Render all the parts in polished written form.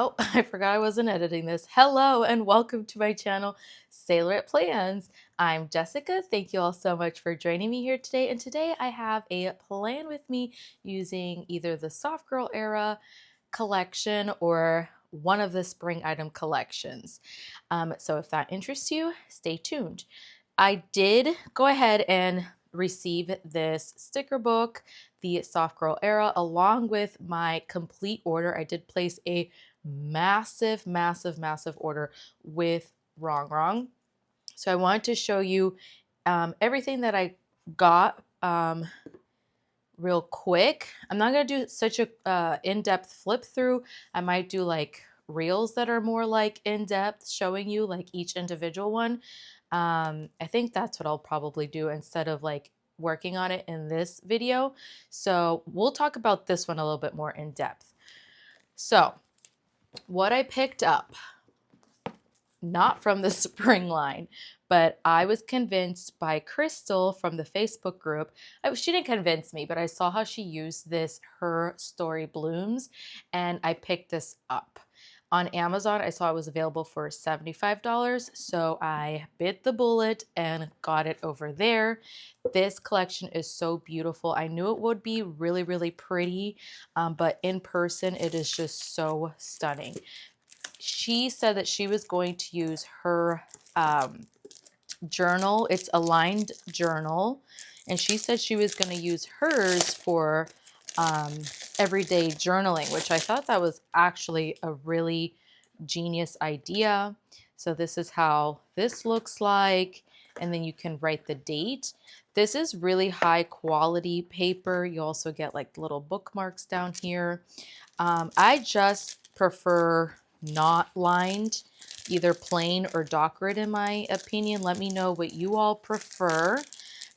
Oh, I forgot I wasn't editing this. Hello and welcome to my channel, Sailorette.Plans. I'm Jessica. Thank you all so much for joining me here today. And today I have a plan with me using either the Soft Girl Era collection or one of the spring item collections. So if that interests you, stay tuned. I did go ahead and receive this sticker book, the Soft Girl Era, along with my complete order. I did place a massive order with Rongrong. So I wanted to show you everything that I got real quick. I'm not going to do such a in-depth flip through. I might do like reels that are more like in-depth, showing you like each individual one. I think that's what I'll probably do instead of like working on it in this video. So we'll talk about this one a little bit more in depth. So what I picked up, not from the spring line, but I was convinced by Crystal from the Facebook group. She didn't convince me, but I saw how she used this Her Story Blooms, and I picked this up. On Amazon, I saw it was available for $75, so I bit the bullet and got it over there. This collection is so beautiful. I knew it would be really pretty, but in person, it is just so stunning. She said that she was going to use her journal. It's a lined journal, and she said she was going to use hers for everyday journaling, which I thought that was actually a really genius idea. So this is how this looks like, and then you can write the date. This is really high quality paper. You also get like little bookmarks down here. I just prefer not lined, either plain or dock grid in my opinion. Let me know what you all prefer,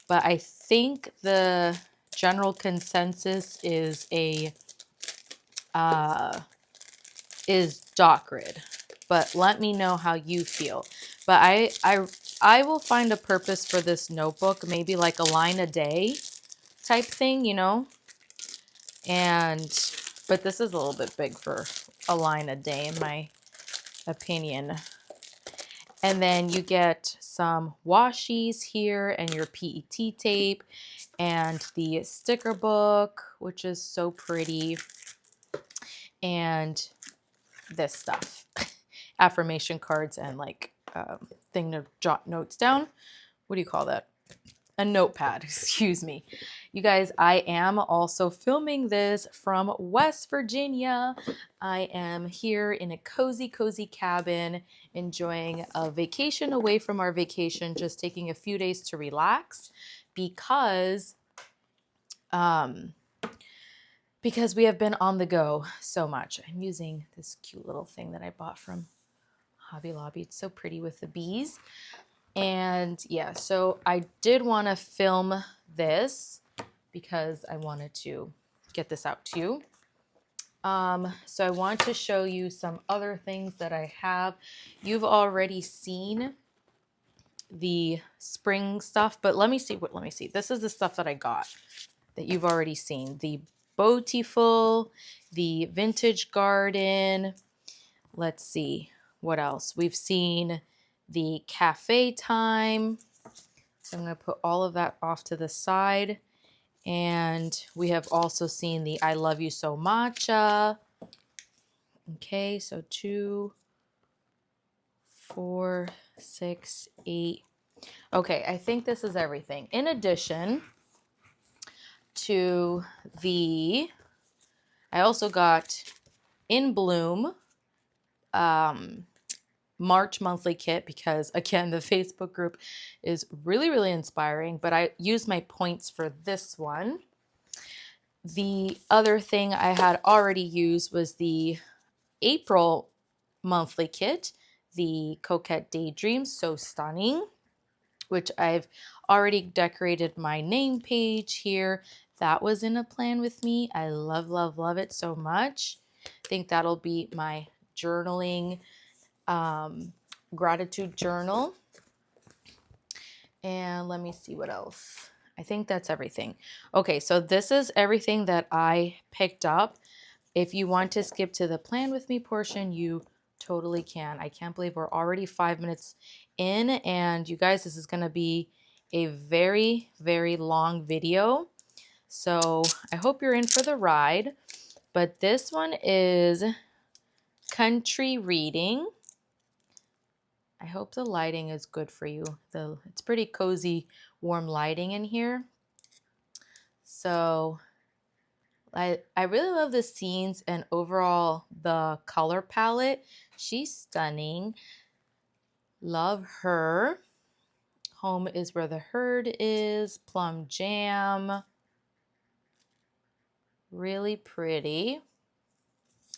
but I think the general consensus is dock grid, but let me know how you feel. But I will find a purpose for this notebook, maybe like a line a day type thing, you know. But this is a little bit big for a line a day in my opinion. And then you get some washies here and your PET tape and the sticker book, which is so pretty, and this stuff, affirmation cards and like thing to jot notes down. What do you call that? A notepad, excuse me. You guys, I am also filming this from West Virginia. I am here in a cozy cabin, enjoying a vacation away from our vacation, just taking a few days to relax because we have been on the go so much. I'm using this cute little thing that I bought from Hobby Lobby. It's so pretty with the bees. And yeah, so I did want to film this because I wanted to get this out to you. So I want to show you some other things that I have. You've already seen the spring stuff, but let me see. This is the stuff that I got that you've already seen. The Beautiful, the Vintage Garden. Let's see what else. We've seen the Cafe Time. So I'm going to put all of that off to the side. And we have also seen the I Love You So Matcha. Okay, so 2, 4, 6, 8. Okay, I think this is everything. In addition to I also got In Bloom March monthly kit because, again, the Facebook group is really inspiring, but I used my points for this one. The other thing I had already used was the April monthly kit, the Coquette Daydreams, so stunning, which I've already decorated my name page here. That was in a plan with me. I love it so much. I think that'll be my journaling gratitude journal. And let me see what else. I think that's everything. Okay, so this is everything that I picked up. If you want to skip to the plan with me portion, you totally can. I can't believe we're already 5 minutes in, and you guys, this is going to be a very, very long video. So I hope you're in for the ride. But this one is country reading. I hope the lighting is good for you. It's pretty cozy, warm lighting in here. So I really love the scenes and overall the color palette. She's stunning. Love her. Home is where the herd is. Plum jam. Really pretty.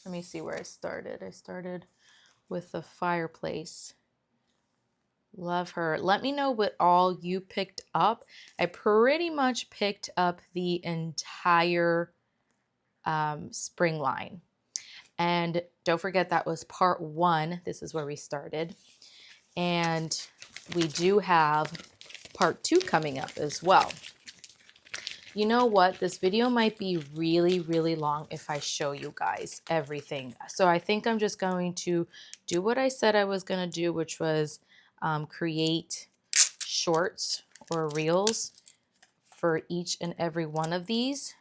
Let me see where I started. I started with the fireplace. Love her. Let me know what all you picked up. I pretty much picked up the entire spring line. And don't forget that was part 1. This is where we started. And we do have part 2 coming up as well. You know what? This video might be really, really long if I show you guys everything. So I think I'm just going to do what I said I was going to do, which was create shorts or reels for each and every one of these.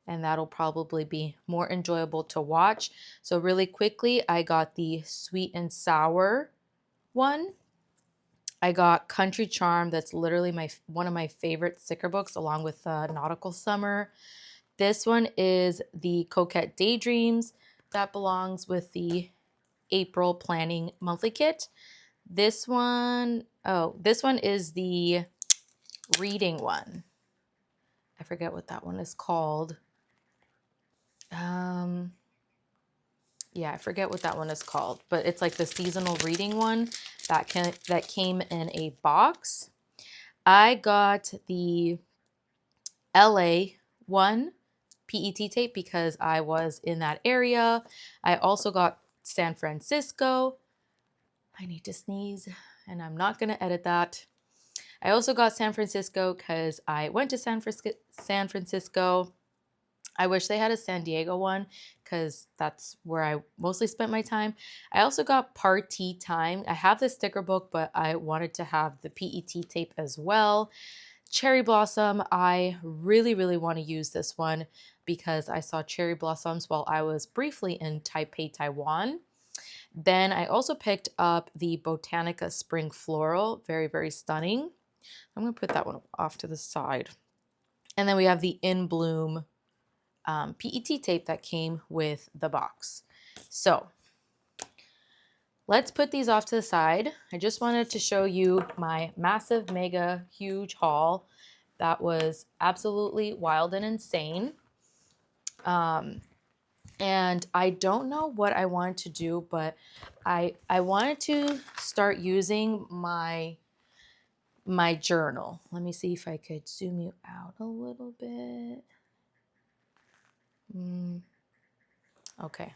And that'll probably be more enjoyable to watch. So really quickly, I got the sweet and sour one. I got Country Charm. That's literally one of my favorite sticker books, along with Nautical Summer. This one is the Coquette Daydreams. That belongs with the April Planning Monthly Kit. This one is the reading one. I forget what that one is called. Yeah, I forget what that one is called, but it's like the seasonal reading one that came in a box. I got the LA one PET tape because I was in that area. I also got San Francisco. I need to sneeze, and I'm not going to edit that. I also got San Francisco because I went to San Francisco. I wish they had a San Diego one because that's where I mostly spent my time. I also got Party Time. I have the sticker book, but I wanted to have the PET tape as well. Cherry Blossom, I really, really want to use this one because I saw cherry blossoms while I was briefly in Taipei, Taiwan. Then I also picked up the Botanica Spring Floral. Very, very stunning. I'm going to put that one off to the side. And then we have the In Bloom PET tape that came with the box. So let's put these off to the side. I just wanted to show you my massive, mega, huge haul. That was absolutely wild and insane. And I don't know what I wanted to do, but I wanted to start using my journal. Let me see if I could zoom you out a little bit. Okay.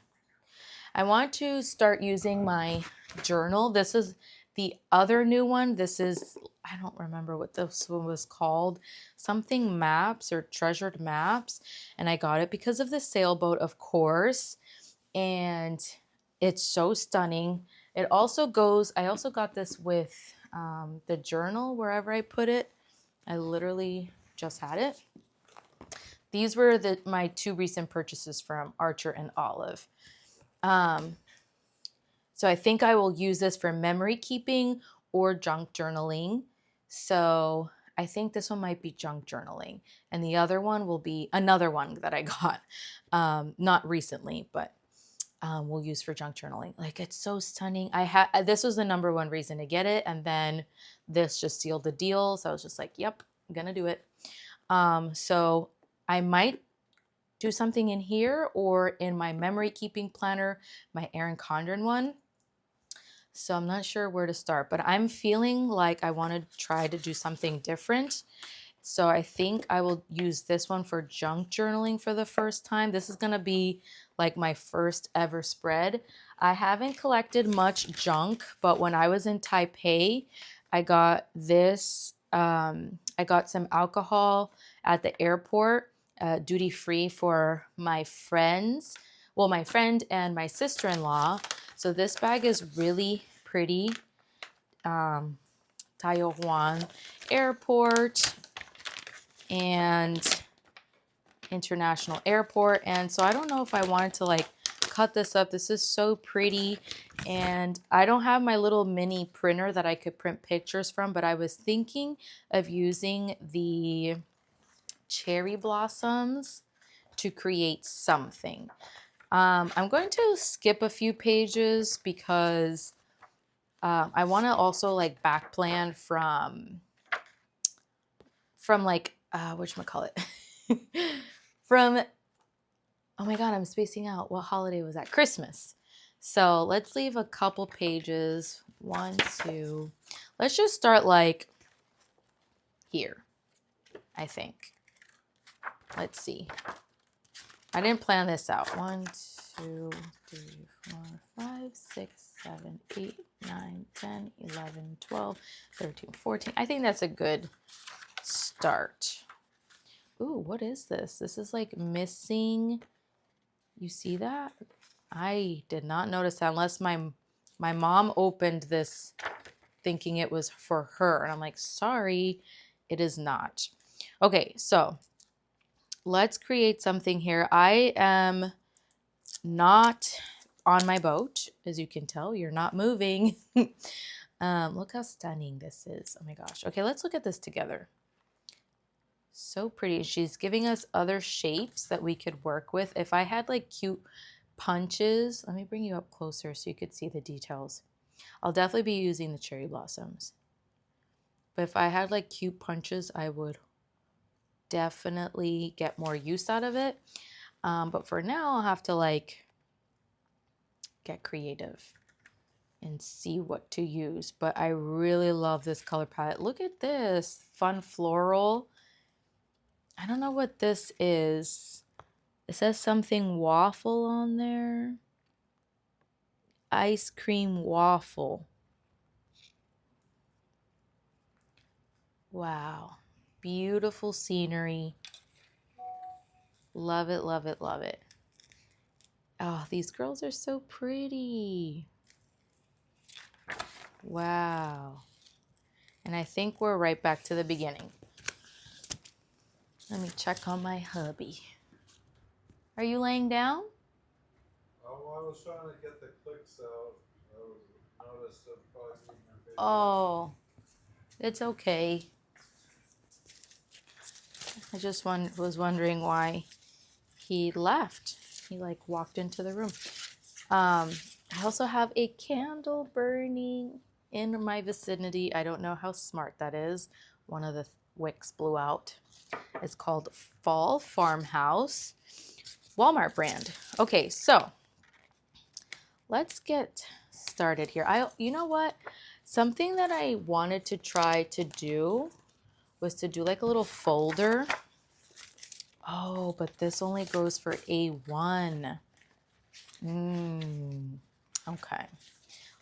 I want to start using my journal. This is the other new one. This is, I don't remember what this one was called. Something Maps or Treasured Maps. And I got it because of the sailboat, of course. And it's so stunning. It also goes, I also got this with the journal wherever I put it. I literally just had it. These were my 2 recent purchases from Archer and Olive. So I think I will use this for memory keeping or junk journaling. So I think this one might be junk journaling. And the other one will be another one that I got, not recently, but we'll use for junk journaling. Like, it's so stunning. This was the number 1 reason to get it. And then this just sealed the deal. So I was just like, yep, I'm going to do it. So I might do something in here or in my memory keeping planner, my Erin Condren one. So I'm not sure where to start, but I'm feeling like I want to try to do something different. So I think I will use this one for junk journaling for the first time. This is going to be like my first ever spread. I haven't collected much junk, but when I was in Taipei, I got this. I got some alcohol at the airport, duty free for my friends. well, my friend and my sister-in-law. So this bag is really pretty. Taiwan Airport and International Airport. And so I don't know if I wanted to like cut this up. This is so pretty. And I don't have my little mini printer that I could print pictures from, but I was thinking of using the cherry blossoms to create something. I'm going to skip a few pages because I want to also like back plan from like whatchamacallit from, oh my god, I'm spacing out. What holiday was that? Christmas. So let's leave a couple pages. 1, 2. Let's just start like here, I think. Let's see. I didn't plan this out. 1, 2, 3, 4, 5, 6, 7, 8, 9, 10, 11, 12, 13, 14. I think that's a good start. Ooh, what is this? This is like missing. You see that? I did not notice that unless my mom opened this thinking it was for her. And I'm like, sorry, it is not. Okay, so let's create something here. I am not on my boat. As you can tell, you're not moving. Look how stunning this is. Oh my gosh. Okay, let's look at this together. So pretty. She's giving us other shapes that we could work with. If I had like cute punches, let me bring you up closer so you could see the details. I'll definitely be using the cherry blossoms. But if I had like cute punches, I would definitely get more use out of it. But for now, I'll have to like get creative and see what to use. But I really love this color palette. Look at this fun floral. I don't know what this is. It says something waffle on there. Ice cream waffle. Wow. Beautiful scenery. Love it, love it, love it. Oh, these girls are so pretty. Wow. And I think we're right back to the beginning. Let me check on my hubby. Are you laying down? Oh, I was trying to get the clicks out. I noticed them pausing your video. Oh, it's okay. I just was wondering why he left. He like walked into the room. I also have a candle burning in my vicinity. I don't know how smart that is. One of the wicks blew out. It's called Fall Farmhouse, Walmart brand. Okay, so let's get started here. You know what? Something that I wanted to try to do was to do like a little folder. Oh, but this only goes for A1. Okay.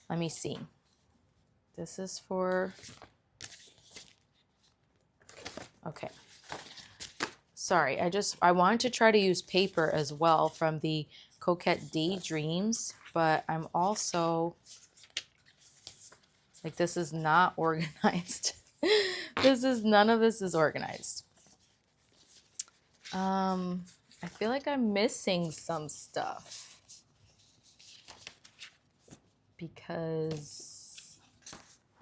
Let me see. This is for, okay. Sorry, I wanted to try to use paper as well from the Coquette Daydreams, but I'm also, like, this is not organized. None of this is organized. I feel like I'm missing some stuff because,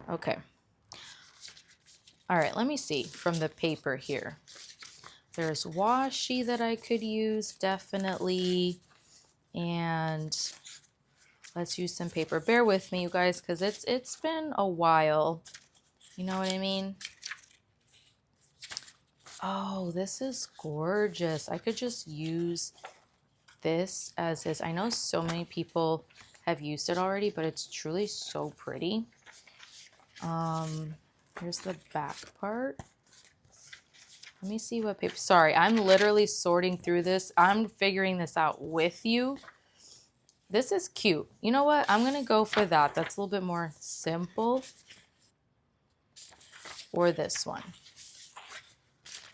okay. All right, let me see from the paper here. There's washi that I could use, definitely. And let's use some paper. Bear with me, you guys, because it's been a while. You know what I mean? Oh, this is gorgeous. I could just use this as is. I know so many people have used it already, but it's truly so pretty. Here's the back part. Let me see what paper. Sorry, I'm literally sorting through this. I'm figuring this out with you. This is cute. You know what? I'm going to go for that. That's a little bit more simple. Or this one.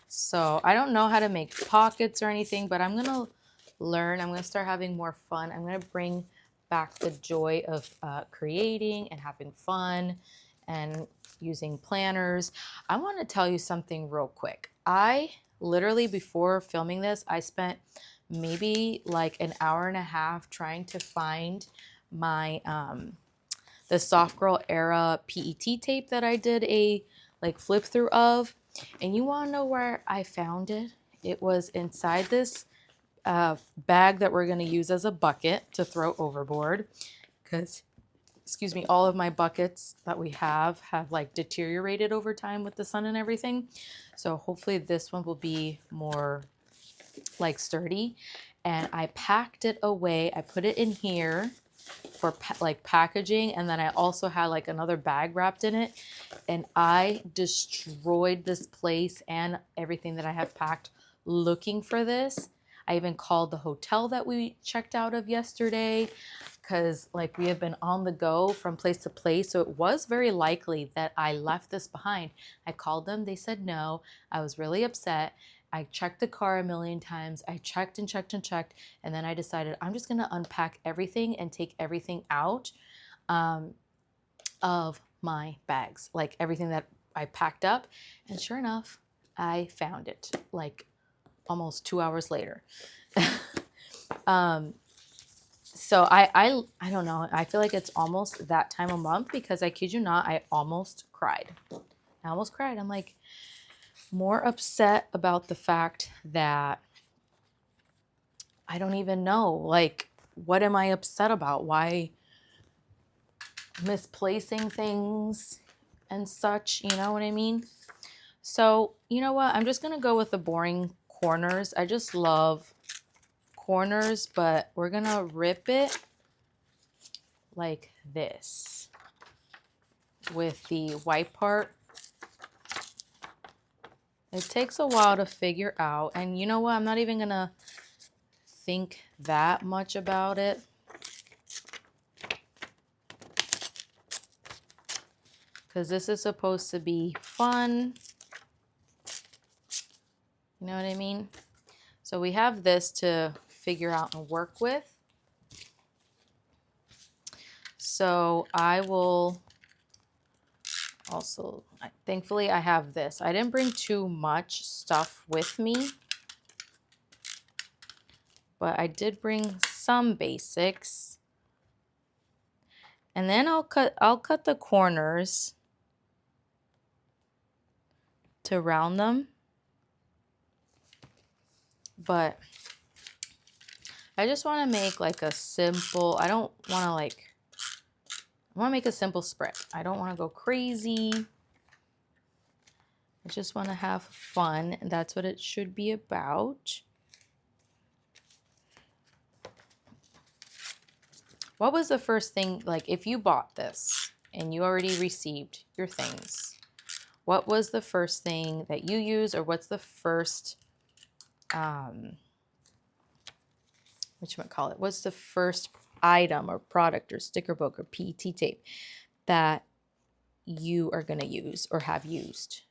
So I don't know how to make pockets or anything, but I'm going to learn. I'm going to start having more fun. I'm going to bring back the joy of creating and having fun and using planners. I want to tell you something real quick. I literally, before filming this, I spent maybe like an hour and a half trying to find my the Soft Girl Era PET tape that I did a like flip through of. And you want to know where I found it? It was inside this bag that we're going to use as a bucket to throw overboard, because excuse me, all of my buckets that we have like deteriorated over time with the sun and everything. So hopefully this one will be more like sturdy. And I packed it away. I put it in here for like packaging, and then I also had like another bag wrapped in it, and I destroyed this place and everything that I have packed looking for this. I even called the hotel that we checked out of yesterday, because like we have been on the go from place to place, so it was very likely that I left this behind. I called them, they said no. I was really upset. I checked the car a million times. I checked and checked and checked. And then I decided I'm just going to unpack everything and take everything out of my bags, like everything that I packed up. And sure enough, I found it like almost 2 hours later. So I don't know. I feel like it's almost that time of month, because I kid you not, I almost cried. I'm like, more upset about the fact that I don't even know, like, what am I upset about? Why misplacing things and such, you know what I mean? So, you know what? I'm just going to go with the boring corners. I just love corners, but we're going to rip it like this with the white part. It takes a while to figure out, and you know what? I'm not even going to think that much about it. Because this is supposed to be fun. You know what I mean? So we have this to figure out and work with. So I will also, thankfully I have this. I didn't bring too much stuff with me, but I did bring some basics. And then I'll cut the corners to round them. But I just want to make like a simple, I don't want to like, I want to make a simple spread. I don't want to go crazy. I just want to have fun, and that's what it should be about. What was the first thing, like if you bought this and you already received your things, what was the first thing that you use, or what's the first, what's the first item or product or sticker book or PET tape that you are going to use or have used?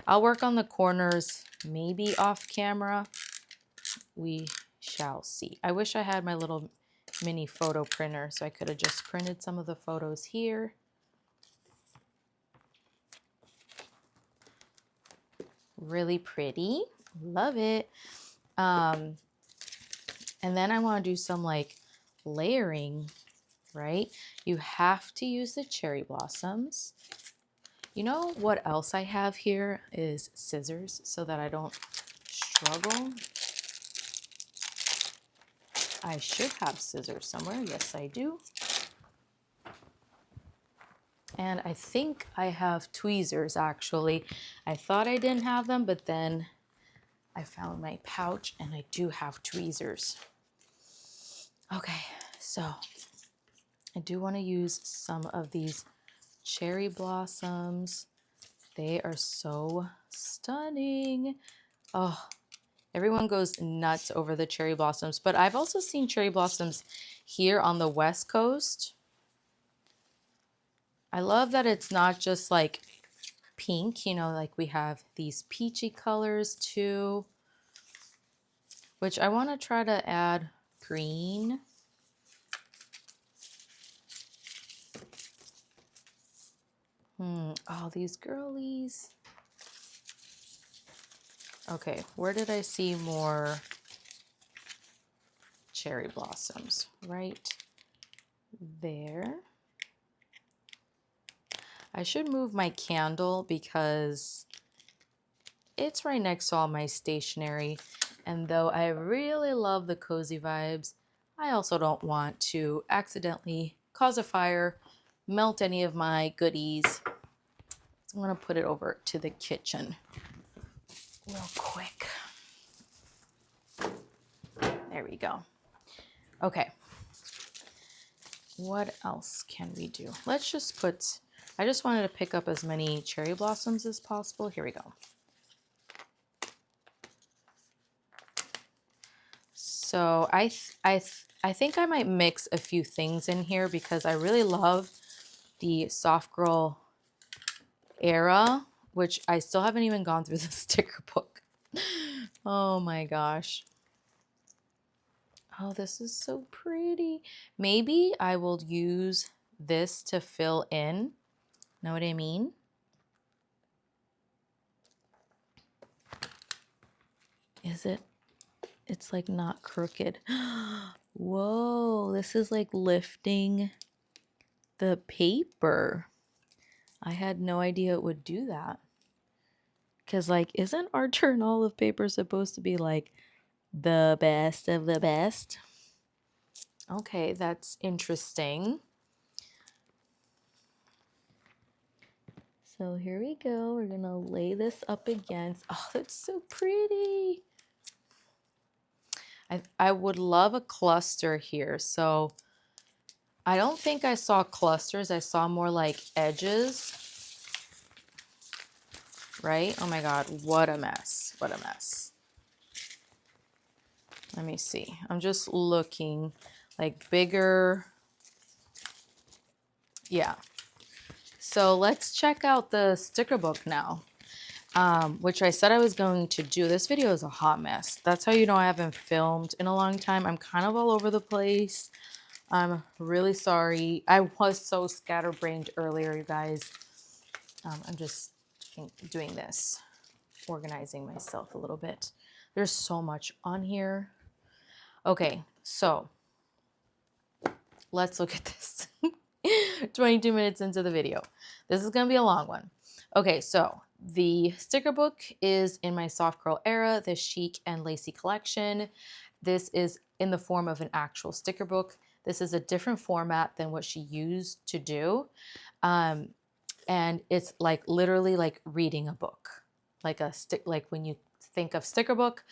I'll work on the corners maybe off camera. We shall see. I wish I had my little mini photo printer so I could have just printed some of the photos here. Really pretty. Love it. And then I want to do some like layering, right? You have to use the cherry blossoms. You know what else I have here is scissors so that I don't struggle. I should have scissors somewhere. Yes, I do. And I think I have tweezers actually. I thought I didn't have them, but then I found my pouch and I do have tweezers. Okay, so I do want to use some of these cherry blossoms. They are so stunning. Oh, everyone goes nuts over the cherry blossoms, but I've also seen cherry blossoms here on the West Coast. I love that it's not just like pink, you know, like we have these peachy colors too. which I want to try to add green. Oh, these girlies. Okay, where did I see more cherry blossoms? Right there. I should move my candle because it's right next to all my stationery. And though I really love the cozy vibes, I also don't want to accidentally cause a fire, melt any of my goodies. So I'm gonna put it over to the kitchen real quick. There we go. Okay. What else can we do? Let's just put, I just wanted to pick up as many cherry blossoms as possible. Here we go. So I think I might mix a few things in here because I really love the soft girl era, which I still haven't even gone through the sticker book. Oh my gosh. Oh, this is so pretty. Maybe I will use this to fill in. Know what I mean? Is it? It's like not crooked. Whoa, this is like lifting the paper. I had no idea it would do that. Because, like, isn't our journal of paper supposed to be like the best of the best? Okay, that's interesting. So here we go. We're going to lay this up against. Oh, that's so pretty. I would love a cluster here. So I don't think I saw clusters. I saw more like edges. Right? Oh my God, what a mess. What a mess. Let me see. I'm just looking like bigger. Yeah. So let's check out the sticker book now, which I said I was going to do. This video is a hot mess. That's how you know I haven't filmed in a long time. I'm kind of all over the place. I'm really sorry. I was so scatterbrained earlier, you guys. I'm just doing this, organizing myself a little bit. There's so much on here. Okay, so let's look at this. 22 minutes into the video. This is going to be a long one. Okay, so the sticker book is in my Soft Curl Era, the Chic and Lacy collection. This is in the form of an actual sticker book. This is a different format than what she used to do. And it's like literally like reading a book. Like like when you think of sticker book,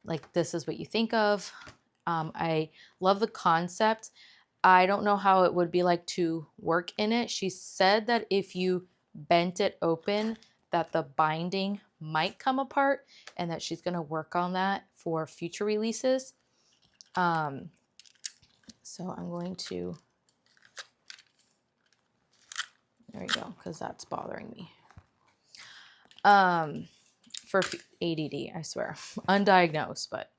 like this is what you think of. I love the concept. I don't know how it would be like to work in it. She said that if you bent it open, that the binding might come apart and that she's going to work on that for future releases. So I'm going to, there we go, because that's bothering me. For ADD, I swear, undiagnosed, but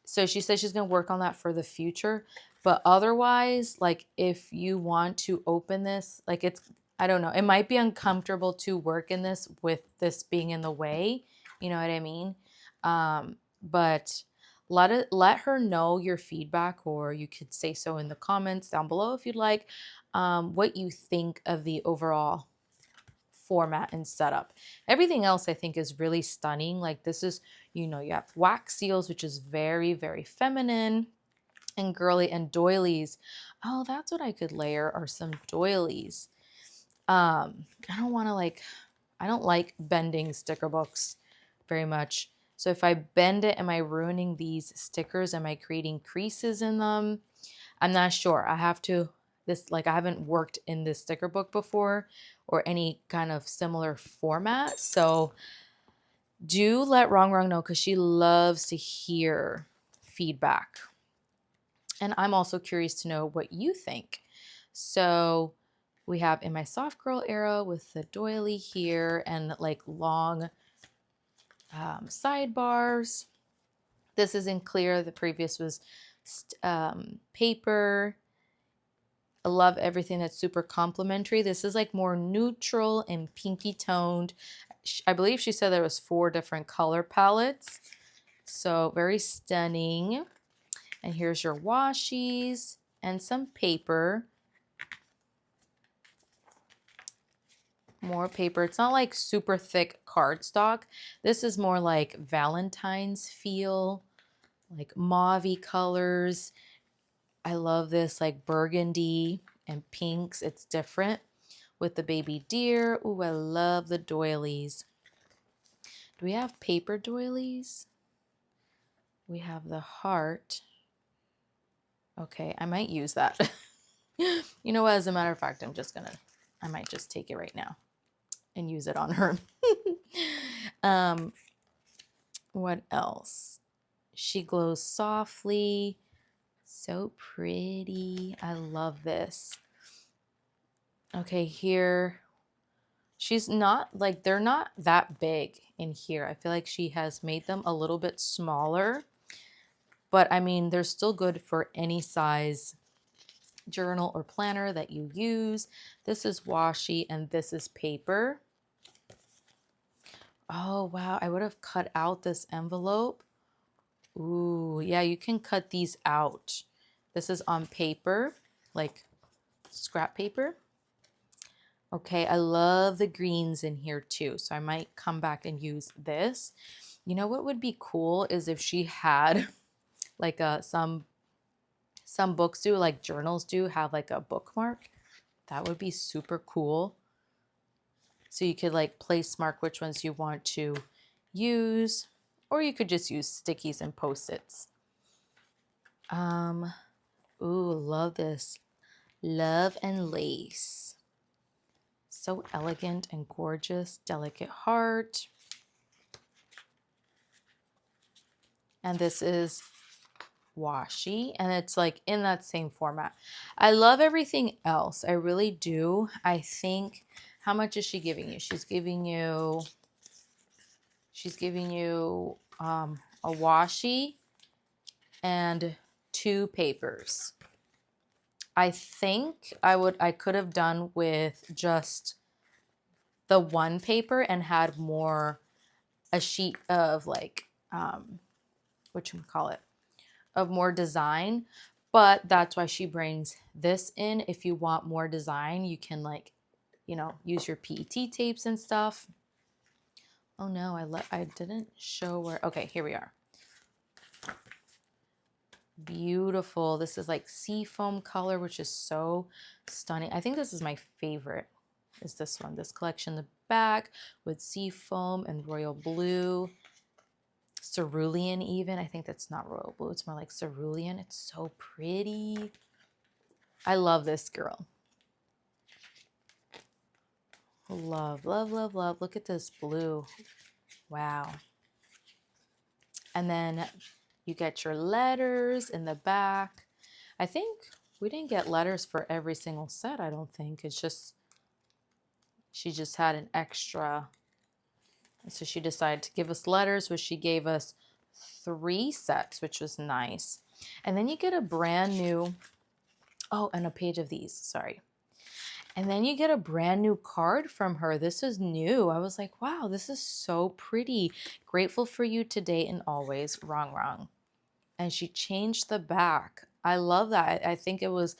so she says she's going to work on that for the future. But otherwise, like if you want to open this, like it's, I don't know, it might be uncomfortable to work in this with this being in the way. You know what I mean? But let her know your feedback, or you could say so in the comments down below if you'd like, what you think of the overall format and setup. Everything else I think is really stunning. Like this is, you know, you have wax seals, which is very, very feminine and girly, and doilies. Oh, that's what I could layer, are some doilies. I don't want to like, I don't like bending sticker books very much. So if I bend it, am I ruining these stickers? Am I creating creases in them? I'm not sure. I have to, this, like I haven't worked in this sticker book before or any kind of similar format. So do let Rongrong know because she loves to hear feedback. And I'm also curious to know what you think. So we have in my soft girl era with the doily here and like long sidebars. This is in clear. The previous was paper. I love everything that's super complimentary. This is like more neutral and pinky toned. I believe she said there was 4 different color palettes. So very stunning. And here's your washies and some paper. More paper. It's not like super thick cardstock. This is more like Valentine's feel, like mauve colors. I love this like burgundy and pinks. It's different with the baby deer. Ooh, I love the doilies. Do we have paper doilies? We have the heart. Okay, I might use that. You know what? As a matter of fact, I might just take it right now and use it on her. What else? She glows softly. So pretty. I love this. Okay, here. She's not like, they're not that big in here. I feel like she has made them a little bit smaller. But I mean, they're still good for any size journal or planner that you use. This is washi and this is paper. Oh, wow. I would have cut out this envelope. Ooh, yeah, you can cut these out. This is on paper, like scrap paper. Okay, I love the greens in here too, so I might come back and use this. You know what would be cool is if she had like some books do, like journals do, have like a bookmark. That would be super cool. So you could like place mark which ones you want to use, or you could just use stickies and post-its. Ooh, love this. Love and lace. So elegant and gorgeous. Delicate heart. And this is washi, and it's like in that same format. I love everything else. I really do. I think, how much is she giving you? She's giving you a washi and 2 papers. I think I could have done with just the 1 paper and had more, a sheet of like whatchamacallit, of more design, but that's why she brings this in. If you want more design, you can like, use your PET tapes and stuff. Oh no, I didn't show where. Okay, here we are. Beautiful. This is like seafoam color, which is so stunning. I think this is my favorite, is this one. This collection, the back with seafoam and royal blue. Cerulean even. I think that's not royal blue. It's more like cerulean. It's so pretty. I love this girl. Love, love, love, love. Look at this blue. Wow. And then you get your letters in the back. I think we didn't get letters for every single set, I don't think. It's just, she just had an extra. So she decided to give us letters, which she gave us 3 sets, which was nice. And then you get a brand new, oh, and a page of these, sorry. And then you get a brand new card from her. This is new. I was like, wow, this is so pretty. Grateful for you today and always, Rongrong. And she changed the back. I love that. I think it was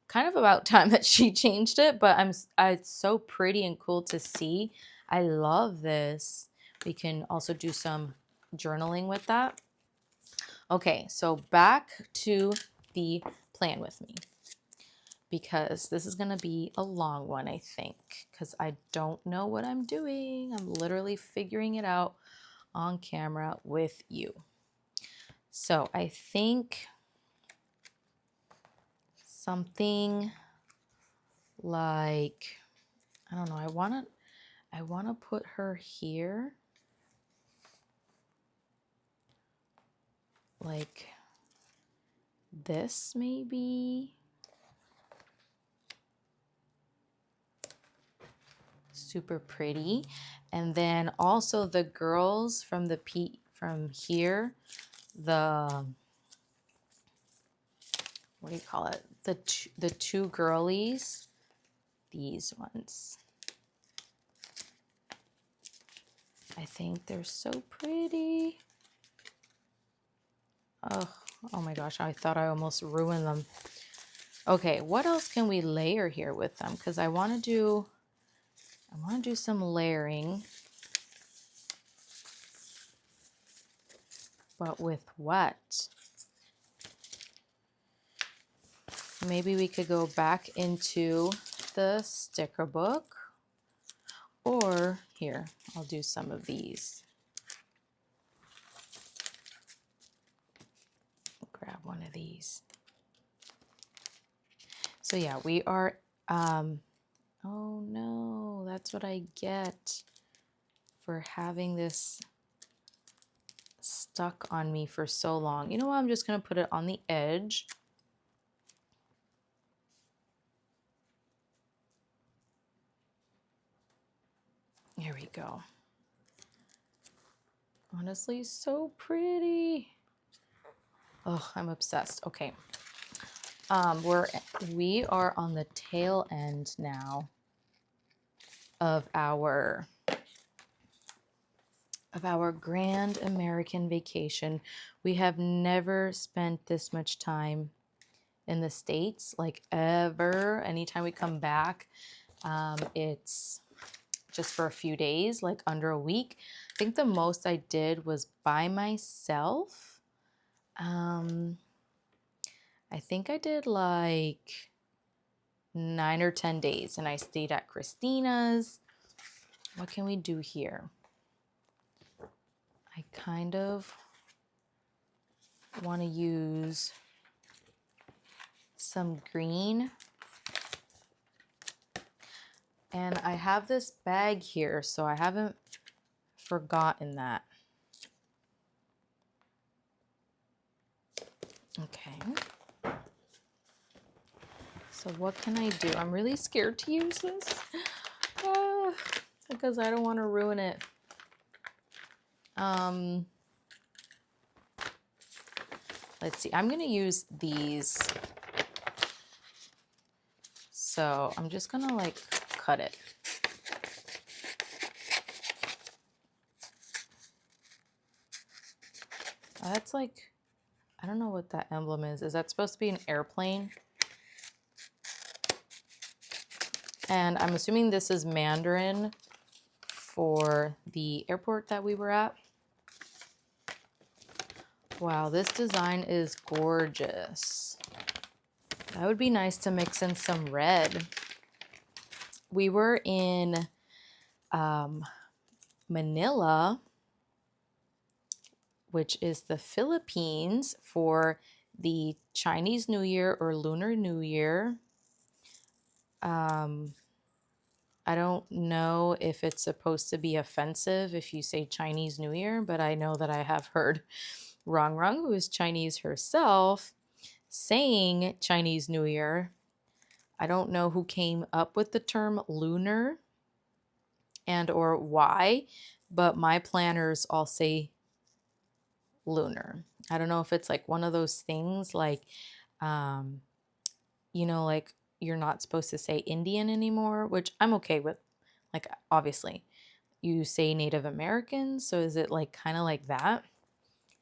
kind of about time that she changed it, but it's so pretty and cool to see. I love this. We can also do some journaling with that. Okay, so back to the plan with me, because this is going to be a long one, I think, because I don't know what I'm doing. I'm literally figuring it out on camera with you. So I think something like, I don't know, I want to put her here, like this maybe. Super pretty. And then also the girls from from here, the, what do you call it? The two girlies, these ones. I think they're so pretty. Oh my gosh, I thought I almost ruined them. Okay, what else can we layer here with them? Because I want to do some layering. But with what? Maybe we could go back into the sticker book. Or here, I'll do some of these. Grab one of these. So yeah, we are, oh no, that's what I get for having this stuck on me for so long. You know what, I'm just gonna put it on the edge. Here we go. Honestly, so pretty. Oh, I'm obsessed. Okay. We are on the tail end now of our grand American vacation. We have never spent this much time in the States, like ever. Anytime we come back, it's just for a few days, like under a week. I think the most I did was by myself. I think I did like 9 or 10 days, and I stayed at Christina's. What can we do here? I kind of want to use some green. And I have this bag here, so I haven't forgotten that. Okay. So what can I do? I'm really scared to use this because I don't want to ruin it. Let's see. I'm going to use these. So I'm just going to like cut it. That's like, I don't know what that emblem is. Is that supposed to be an airplane? And I'm assuming this is Mandarin for the airport that we were at. Wow, this design is gorgeous. That would be nice to mix in some red. We were in Manila, which is the Philippines, for the Chinese New Year or Lunar New Year. I don't know if it's supposed to be offensive if you say Chinese New Year, but I know that I have heard Rongrong, who is Chinese herself, saying Chinese New Year. I don't know who came up with the term lunar and or why, but my planners all say lunar. I don't know if it's like one of those things like, you know, like you're not supposed to say Indian anymore, which I'm okay with. Like, obviously, you say Native Americans, so is it like kind of like that?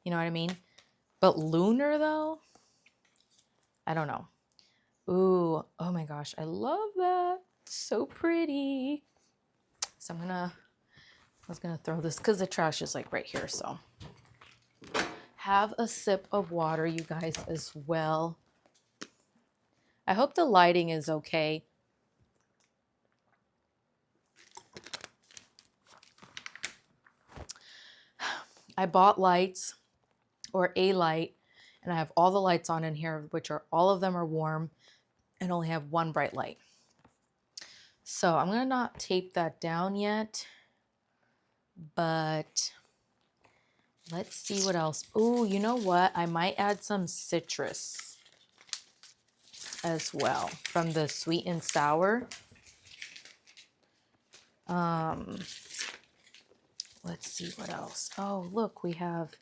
You know what I mean? But lunar, though, I don't know. Ooh, oh my gosh, I love that. So pretty. So I was gonna throw this because the trash is like right here, so. Have a sip of water, you guys, as well. I hope the lighting is okay. I bought lights, or a light, and I have all the lights on in here, which are, all of them are warm and only have one bright light. So I'm gonna not tape that down yet, but let's see what else. Oh, you know what? I might add some citrus as well from the sweet and sour. Let's see what else. Oh, look, we have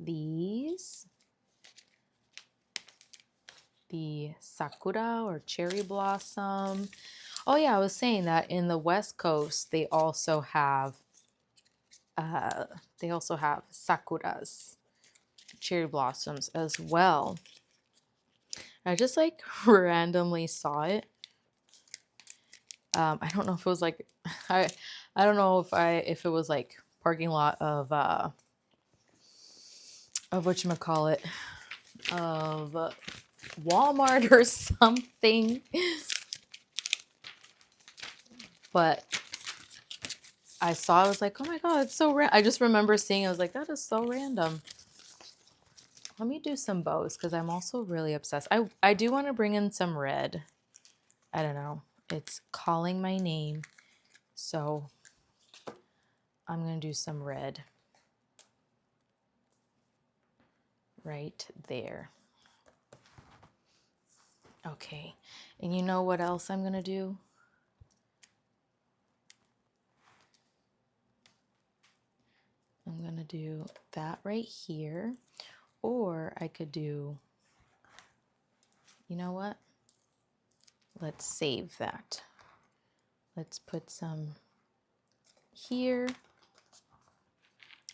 these, the sakura or cherry blossom. Oh yeah, I was saying that in the West Coast they also have sakuras, cherry blossoms as well. I just like randomly saw it. I don't know if it was like I don't know if it was like parking lot of whatchamacallit, of Walmart or something. But I saw, I was like, oh my god, it's so I just remember seeing, I was like, that is so random. Let me do some bows because I'm also really obsessed. I do want to bring in some red. I don't know. It's calling my name. So I'm going to do some red right there. Okay. And you know what else I'm going to do? I'm going to do that right here. Or I could do, you know what? Let's save that. Let's put some here.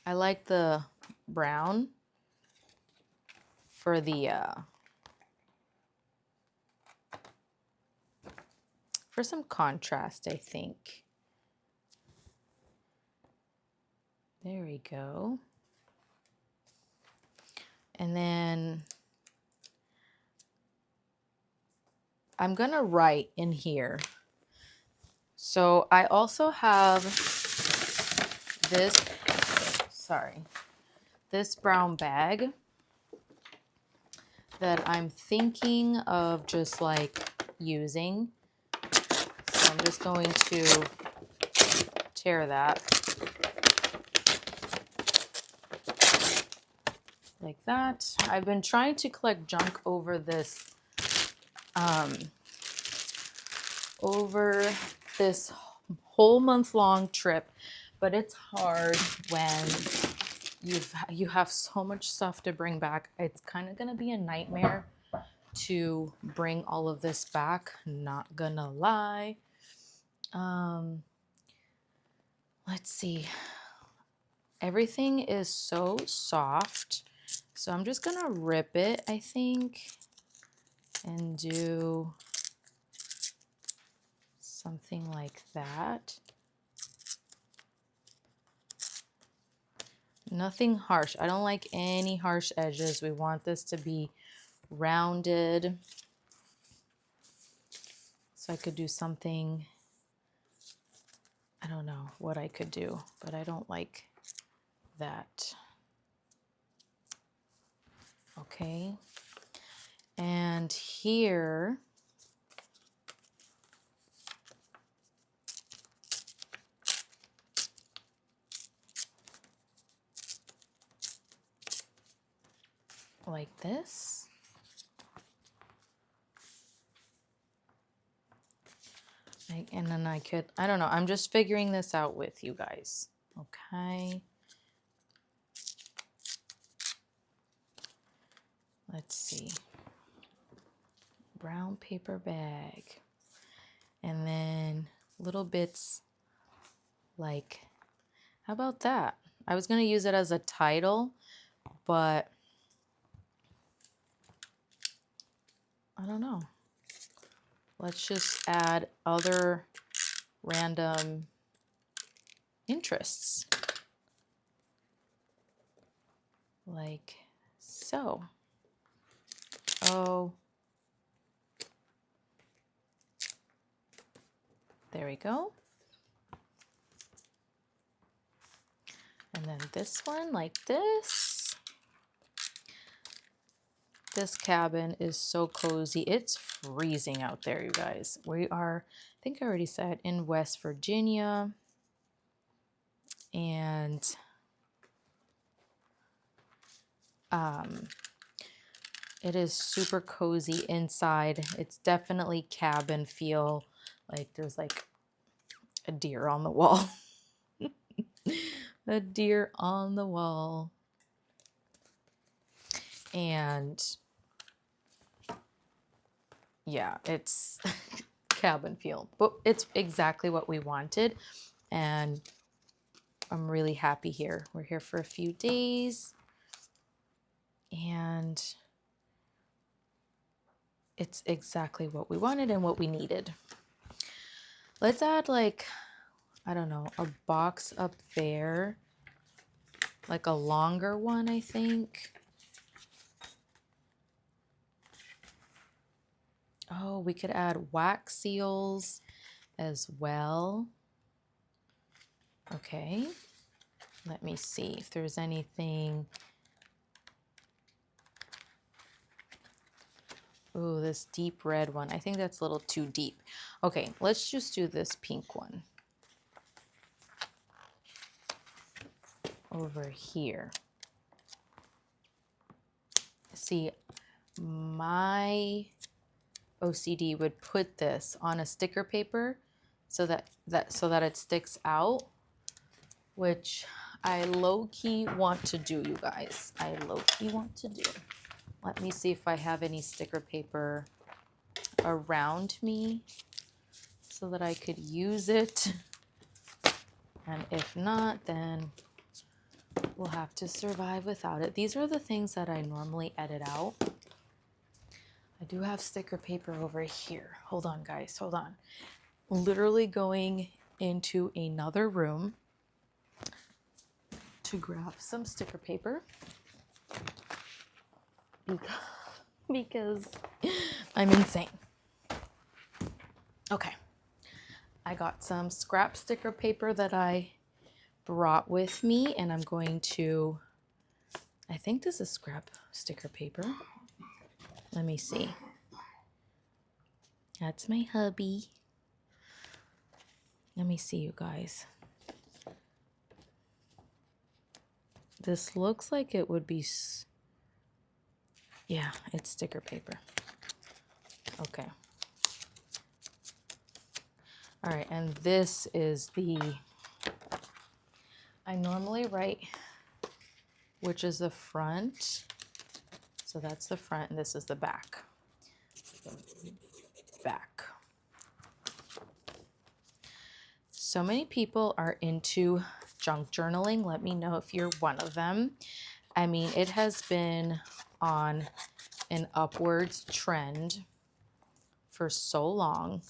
I like the brown for the for some contrast, I think. There we go. And then I'm gonna write in here. So I also have this, this brown bag that I'm thinking of just like using. So I'm just going to tear that like that. I've been trying to collect junk over this whole month-long trip, but it's hard when you have so much stuff to bring back. It's kind of gonna be a nightmare to bring all of this back, not gonna lie. Let's see. Everything is so soft, so I'm just gonna rip it, I think, and do something like that. Nothing harsh. I don't like any harsh edges. We want this to be rounded. So I could do something, I don't know what I could do, but I don't like that. Okay. And here, like this. And then I could, I don't know, I'm just figuring this out with you guys. Okay. Let's see. Brown paper bag. And then little bits like, how about that? I was going to use it as a title, but I don't know. Let's just add other random interests. Like so. Oh. There we go. And then this one like this. This cabin is so cozy. It's freezing out there, you guys. We are, I think I already said, in West Virginia. And it is super cozy inside. It's definitely cabin feel. Like there's like a deer on the wall. A deer on the wall. And yeah, it's cabin feel, but it's exactly what we wanted. And I'm really happy here. We're here for a few days and it's exactly what we wanted and what we needed. Let's add like, I don't know, a box up there, like a longer one, I think. Oh, we could add wax seals as well. Okay, let me see if there's anything. Ooh, this deep red one. I think that's a little too deep. Okay, let's just do this pink one over here. See, my OCD would put this on a sticker paper so that it sticks out, which I low-key want to do, you guys. I low-key want to do. Let me see if I have any sticker paper around me so that I could use it. And if not, then we'll have to survive without it. These are the things that I normally edit out. I do have sticker paper over here. Hold on, guys. Hold on. Literally going into another room to grab some sticker paper because I'm insane. Okay. I got some scrap sticker paper that I brought with me, and I'm going to, I think this is scrap sticker paper. Let me see. That's my hubby. Let me see, you guys. This looks like it would be, yeah, it's sticker paper. Okay. All right, and this is I normally write which is the front. So that's the front, and this is the back. Back. So many people are into junk journaling. Let me know if you're one of them. I mean, it has been on an upwards trend for so long.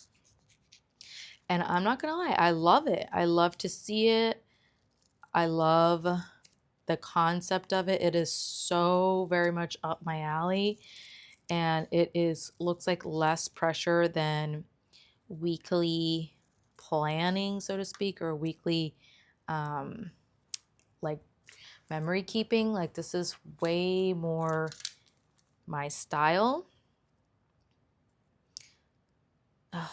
And I'm not gonna lie, I love it. I love to see it. I love the concept of it. It is so very much up my alley. And it looks like less pressure than weekly planning, so to speak, or weekly like memory keeping. Like this is way more my style.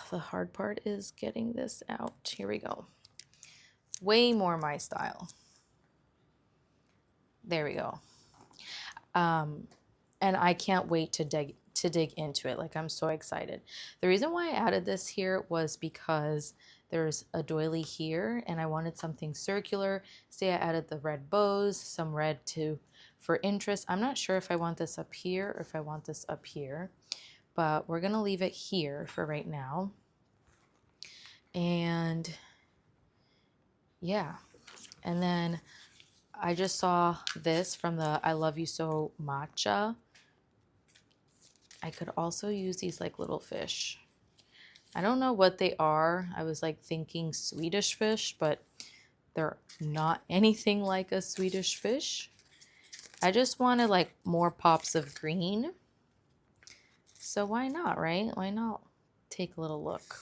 The hard part is getting this out. Here we go. Way more my style. There we go. And I can't wait to dig into it. Like I'm so excited. The reason why I added this here was because there's a doily here and I wanted something circular. See, I added the red bows, some red for interest. I'm not sure if I want this up here or if I want this up here, but we're gonna leave it here for right now. And yeah, and then I just saw this from the I Love You So matcha. I could also use these like little fish. I don't know what they are. I was like thinking Swedish fish, but they're not anything like a Swedish fish. I just wanted like more pops of green. So why not, right? Why not take a little look?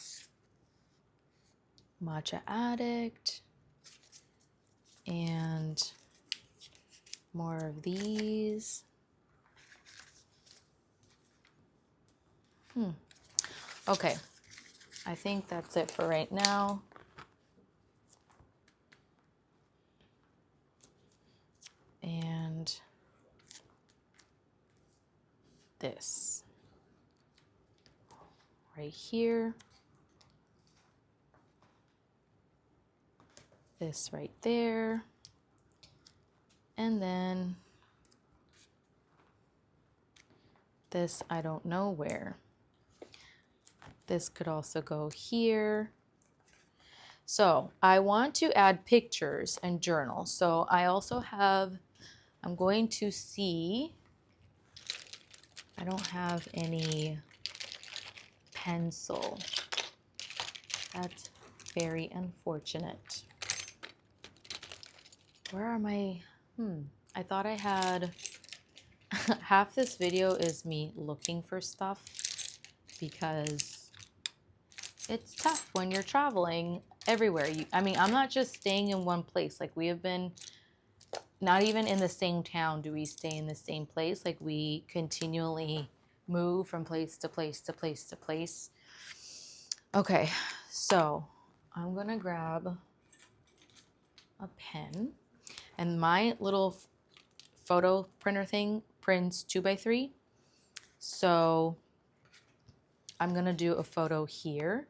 Matcha Addict. And more of these. Okay, I think that's it for right now. And this right here. This right there. And then This, I don't know where. This could also go here. So I want to add pictures and journals. So I also have, I'm going to see, I don't have any pencil. That's very unfortunate. Where are my, I thought I had, half this video is me looking for stuff because it's tough when you're traveling everywhere. I mean, I'm not just staying in one place. Like we have been, not even in the same town do we stay in the same place. Like we continually move from place to place to place to place. Okay, so I'm gonna grab a pen, and my little photo printer thing prints 2x3. So I'm gonna do a photo here.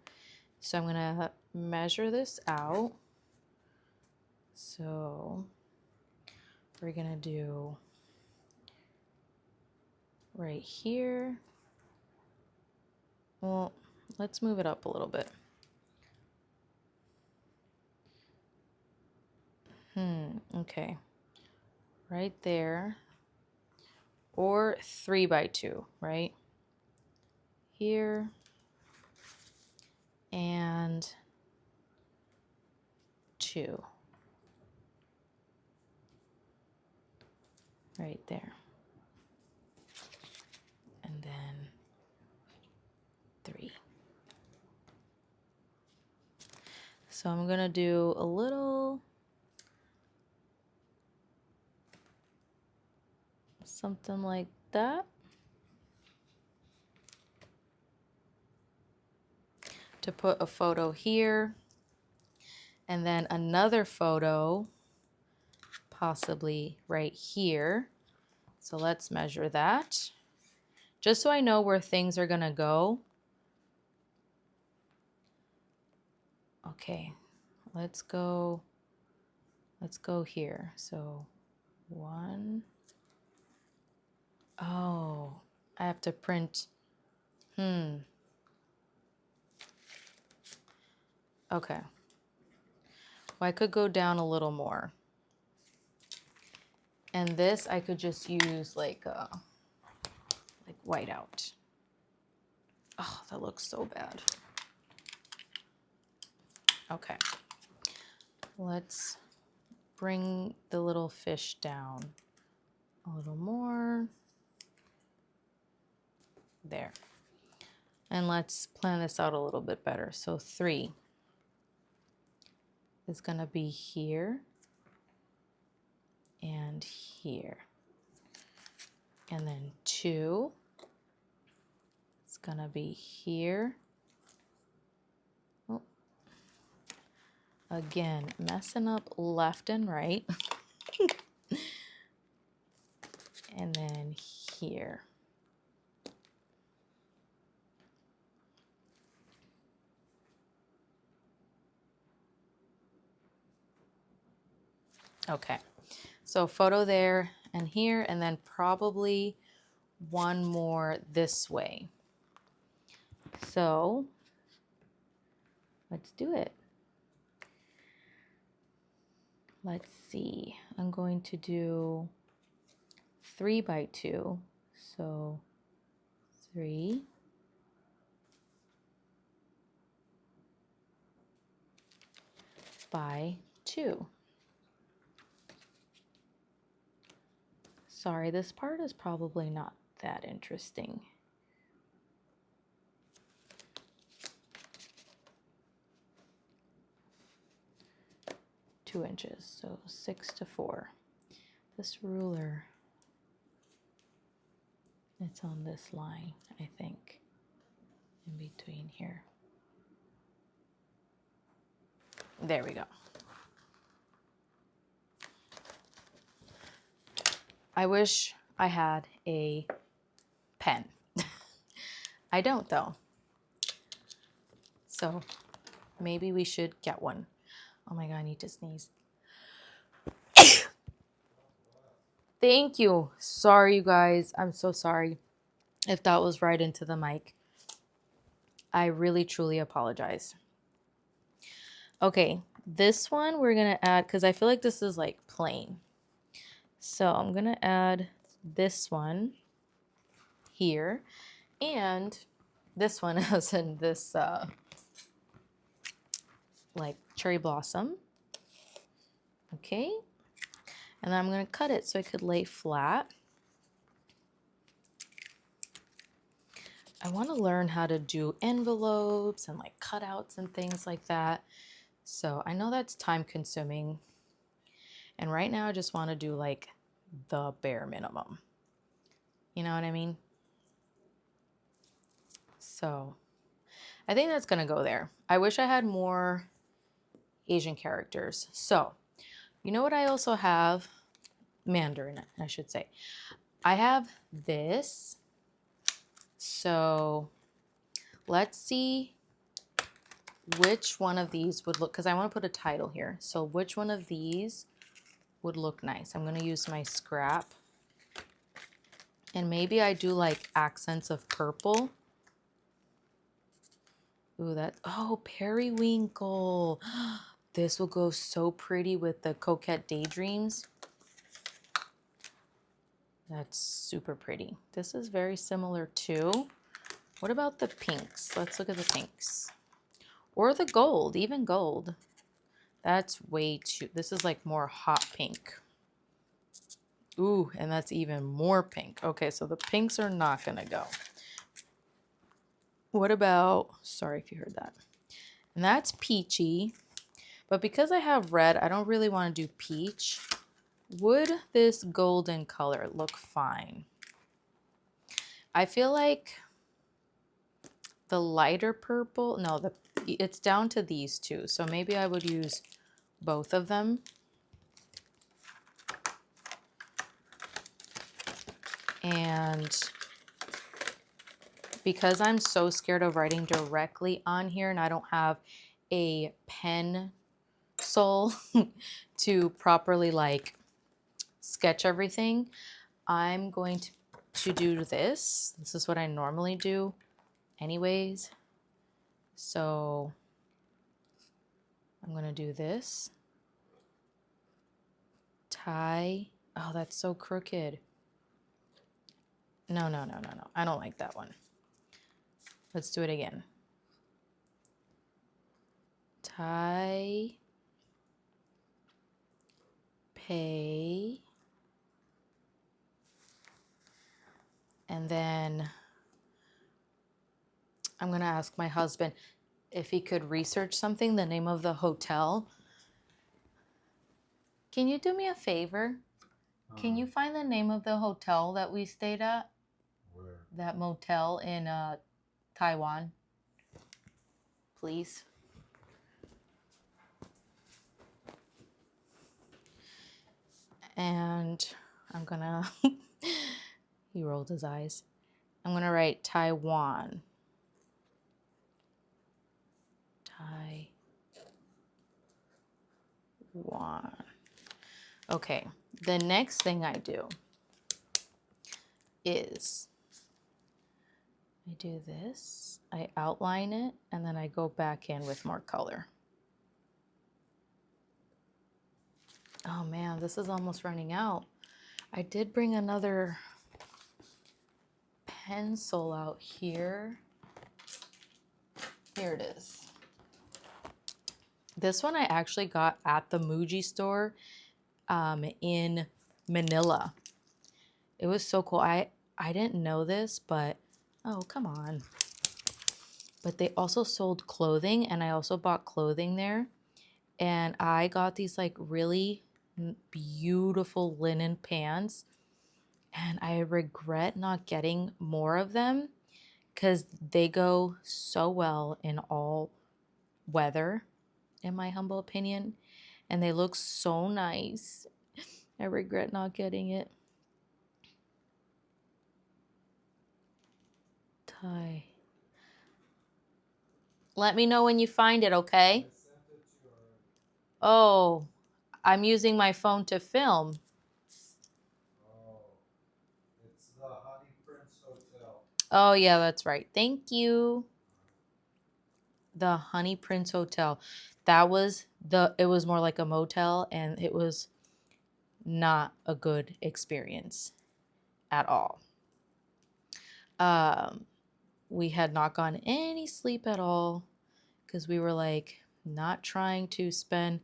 So I'm gonna measure this out. So we're gonna do right here. Well, let's move it up a little bit. Okay. Right there. Or 3x2, right? Here. And 2. Right there. And then 3. So I'm gonna do a little something like that to put a photo here, and then another photo possibly right here. So let's measure that just so I know where things are gonna go. Okay, let's go here. So 1. Oh, I have to print. Okay. Well, I could go down a little more. And this I could just use like whiteout. Oh, that looks so bad. Okay. Let's bring the little fish down a little more. There. And let's plan this out a little bit better. So 3 is going to be here and here. And then 2 is going to be here. Oh. Again, messing up left and right. And then here. Okay, so photo there and here, and then probably one more this way. So let's do it. Let's see. I'm going to do 3x2. So 3 by 2. Sorry, this part is probably not that interesting. Inches, so 6 to 4. This ruler, it's on this line, I think, in between here. There we go. I wish I had a pen. I don't though. So maybe we should get one. Oh my God, I need to sneeze. Thank you. Sorry, you guys. I'm so sorry. if that was right into the mic. I really truly apologize. Okay, this one we're gonna add because I feel like this is like plain. So I'm gonna add this one here and this one as in this like cherry blossom. Okay, and then I'm gonna cut it so it could lay flat. I want to learn how to do envelopes and like cutouts and things like that. So I know that's time consuming. And right now I just want to do like the bare minimum. You know what I mean? So I think that's going to go there. I wish I had more Asian characters. So, you know what I also have? Mandarin, I should say. I have this. So let's see which one of these would look, because I want to put a title here. So which one of these would look nice? I'm going to use my scrap. And maybe I do like accents of purple. Ooh, oh, periwinkle. This will go so pretty with the Coquette Daydreams. That's super pretty. This is very similar too. What about the pinks? Let's look at the pinks. Or the gold, even gold. That's way too, this is like more hot pink. Ooh, and that's even more pink. Okay, so the pinks are not gonna go. What about, sorry if you heard that. And that's peachy. But because I have red, I don't really want to do peach. Would this golden color look fine? I feel like the lighter purple, no, it's down to these two. So maybe I would use both of them. And because I'm so scared of writing directly on here and I don't have a pen pencil to properly like sketch everything, I'm going to do this. This is what I normally do anyways. So I'm going to do this. Tie. Oh, that's so crooked. No. I don't like that one. Let's do it again. Tie. Pay. And then I'm going to ask my husband if he could research something, the name of the hotel. Can you do me a favor? Can you find the name of the hotel that we stayed at? Where? That motel in Taiwan, please. And I'm gonna, he rolled his eyes. I'm gonna write Taiwan. Taiwan. Okay, the next thing I do is I do this, I outline it, and then I go back in with more color. Oh man, this is almost running out. I did bring another pencil out here. Here it is. This one I actually got at the Muji store in Manila. It was so cool. I didn't know this, but oh, come on. But they also sold clothing, and I also bought clothing there. And I got these like really beautiful linen pants, and I regret not getting more of them because they go so well in all weather, in my humble opinion, and they look so nice. I regret not getting it. Tie. Let me know when you find it, okay? I sent it to you already. Oh, I'm using my phone to film. Oh, it's the Honey Prince Hotel. Oh, yeah, that's right. Thank you. The Honey Prince Hotel. It was more like a motel, and it was not a good experience at all. Um, we had not gotten any sleep at all because we were like not trying to spend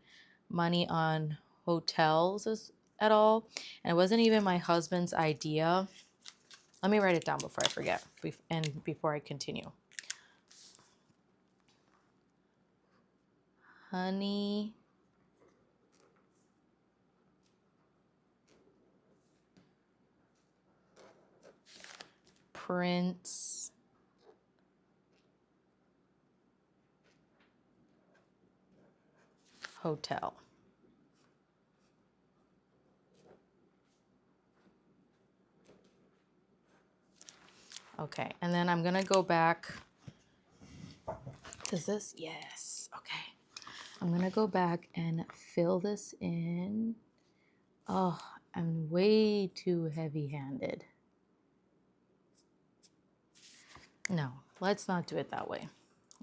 money on hotels at all. And it wasn't even my husband's idea. Let me write it down before I forget and before I continue. Honey Prince Hotel. Okay, and then I'm gonna go back. Does this? Yes. Okay. I'm gonna go back and fill this in. Oh, I'm way too heavy-handed. No, let's not do it that way.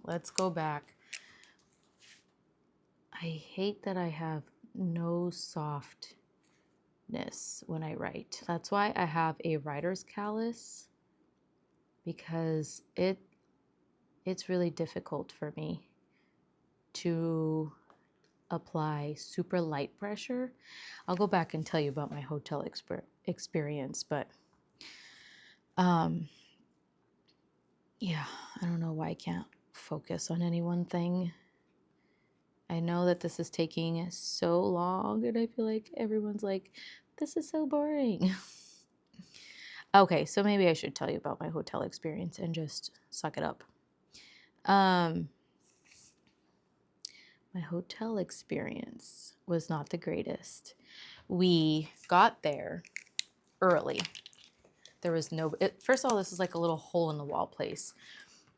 Let's go back. I hate that I have no softness when I write. That's why I have a writer's callus, because it's really difficult for me to apply super light pressure. I'll go back and tell you about my hotel experience, but yeah, I don't know why I can't focus on any one thing. I know that this is taking so long, and I feel like everyone's like, this is so boring. Okay, so maybe I should tell you about my hotel experience and just suck it up. My hotel experience was not the greatest. We got there early. There was first of all, this is like a little hole in the wall place.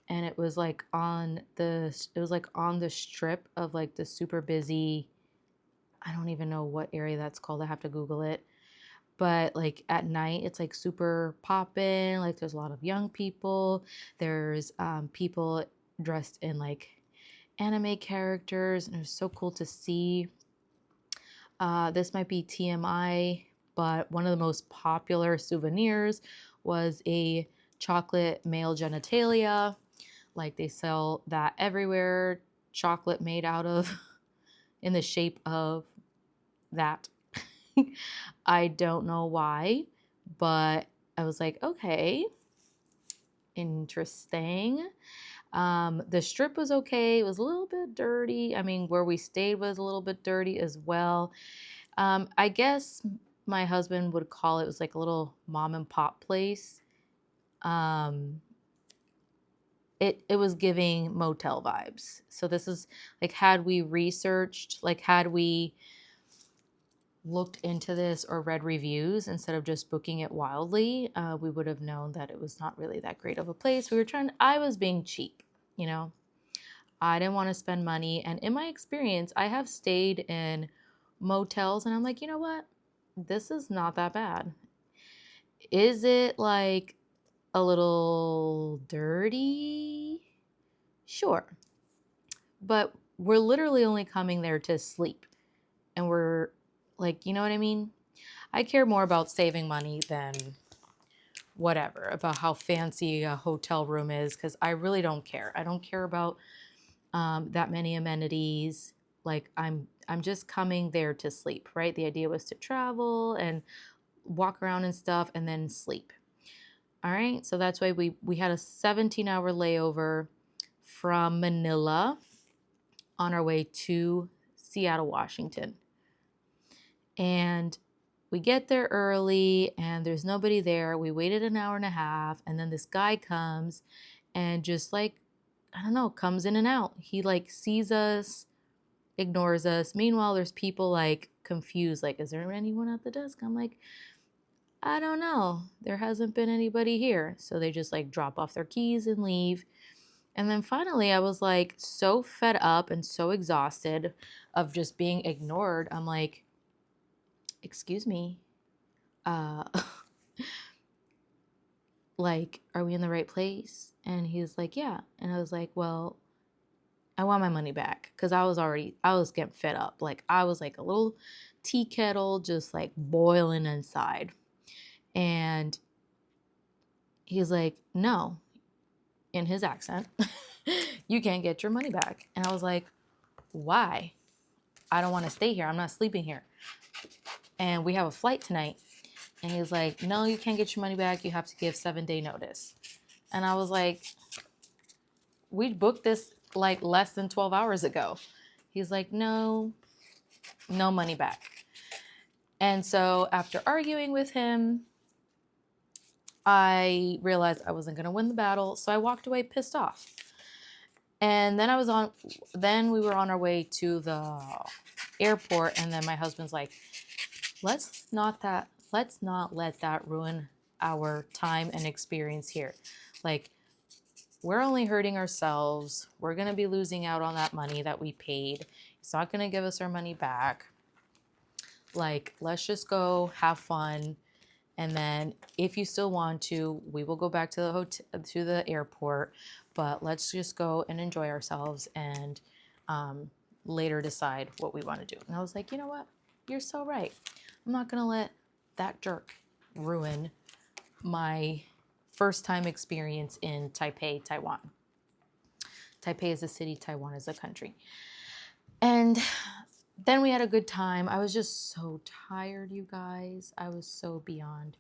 And it was like on the strip of like the super busy, I don't even know what area that's called. I have to Google it. But like at night, it's like super poppin'. Like there's a lot of young people. There's people dressed in like anime characters, and it was so cool to see. This might be TMI, but one of the most popular souvenirs was a chocolate male genitalia. Like they sell that everywhere. Chocolate made out of, in the shape of that. I don't know why, but I was like, okay, interesting. The strip was okay. It was a little bit dirty. I mean, where we stayed was a little bit dirty as well. I guess my husband would call it was like a little mom and pop place. It was giving motel vibes. So this is like, had we researched, like had we looked into this or read reviews instead of just booking it wildly, we would have known that it was not really that great of a place. I was being cheap, you know. I didn't want to spend money. And in my experience, I have stayed in motels and I'm like, you know what? This is not that bad. Is it like a little dirty? Sure. But we're literally only coming there to sleep. And we're like, you know what I mean? I care more about saving money than whatever, about how fancy a hotel room is, because I really don't care. I don't care about that many amenities. Like I'm just coming there to sleep, right? The idea was to travel and walk around and stuff and then sleep. All right, so that's why we had a 17-hour layover from Manila on our way to Seattle, Washington. And we get there early and there's nobody there. We waited an hour and a half, and then this guy comes and just like, I don't know, comes in and out. He like sees us, ignores us. Meanwhile, there's people like confused, like, is there anyone at the desk? I'm like, I don't know. There hasn't been anybody here. So they just like drop off their keys and leave. And then finally, I was like so fed up and so exhausted of just being ignored. I'm like, excuse me. Uh, like, are we in the right place? And he was like, yeah. And I was like, well, I want my money back, because I was getting fed up. Like, I was like a little tea kettle just like boiling inside. And he's like, no, in his accent, you can't get your money back. And I was like, why? I don't want to stay here. I'm not sleeping here. And we have a flight tonight. And he's like, no, you can't get your money back. You have to give 7-day notice. And I was like, we booked this like less than 12 hours ago. He's like, no, no money back. And so after arguing with him, I realized I wasn't going to win the battle. So I walked away pissed off. And then we were on our way to the airport. And then my husband's like, let's not let that ruin our time and experience here. Like, we're only hurting ourselves. We're going to be losing out on that money that we paid. It's not going to give us our money back. Like, let's just go have fun. And then if you still want to, we will go back to the hotel, to the airport, but let's just go and enjoy ourselves and later decide what we want to do. And I was like, you know what? You're so right. I'm not going to let that jerk ruin my first time experience in Taipei, Taiwan. Taipei is a city, Taiwan is a country. And then we had a good time. I was just so tired, you guys. I was so beyond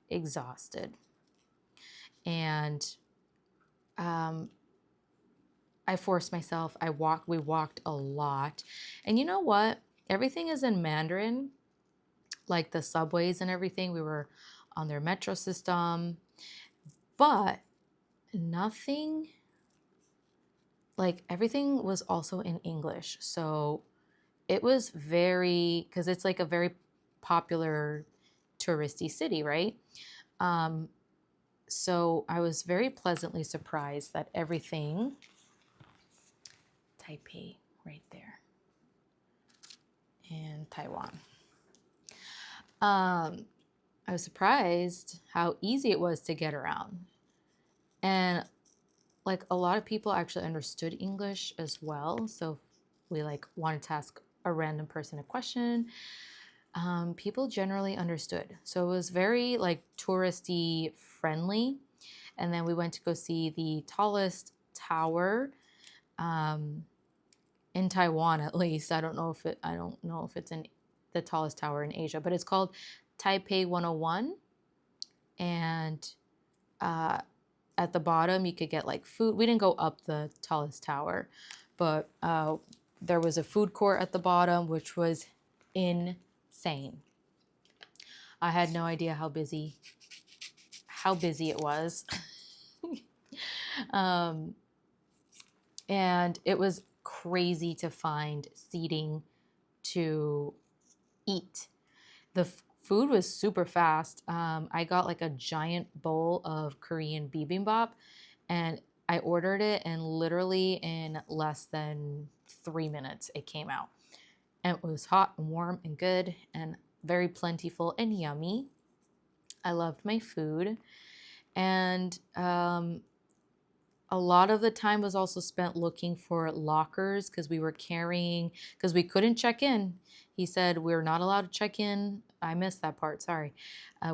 exhausted. And I forced myself. We walked a lot. And you know what? Everything is in Mandarin, like the subways and everything. We were on their metro system, but nothing, like everything was also in English. So it was because it's like a very popular touristy city, right? So I was very pleasantly surprised that everything, Taipei right there, and Taiwan. I was surprised how easy it was to get around. And like a lot of people actually understood English as well. So we like wanted to ask a random person a question. People generally understood. So it was very like touristy friendly. And then we went to go see the tallest tower in Taiwan, at least. I don't know if it's in the tallest tower in Asia, but it's called Taipei 101. And at the bottom, you could get like food. We didn't go up the tallest tower, but there was a food court at the bottom, which was insane. I had no idea how busy it was. And it was crazy to find seating to eat. The food was super fast. I got like a giant bowl of Korean bibimbap, and I ordered it, and literally in less than 3 minutes it came out. And it was hot and warm and good and very plentiful and yummy. I loved my food. And a lot of the time was also spent looking for lockers because because we couldn't check in. He said we're not allowed to check in. I missed that part, sorry.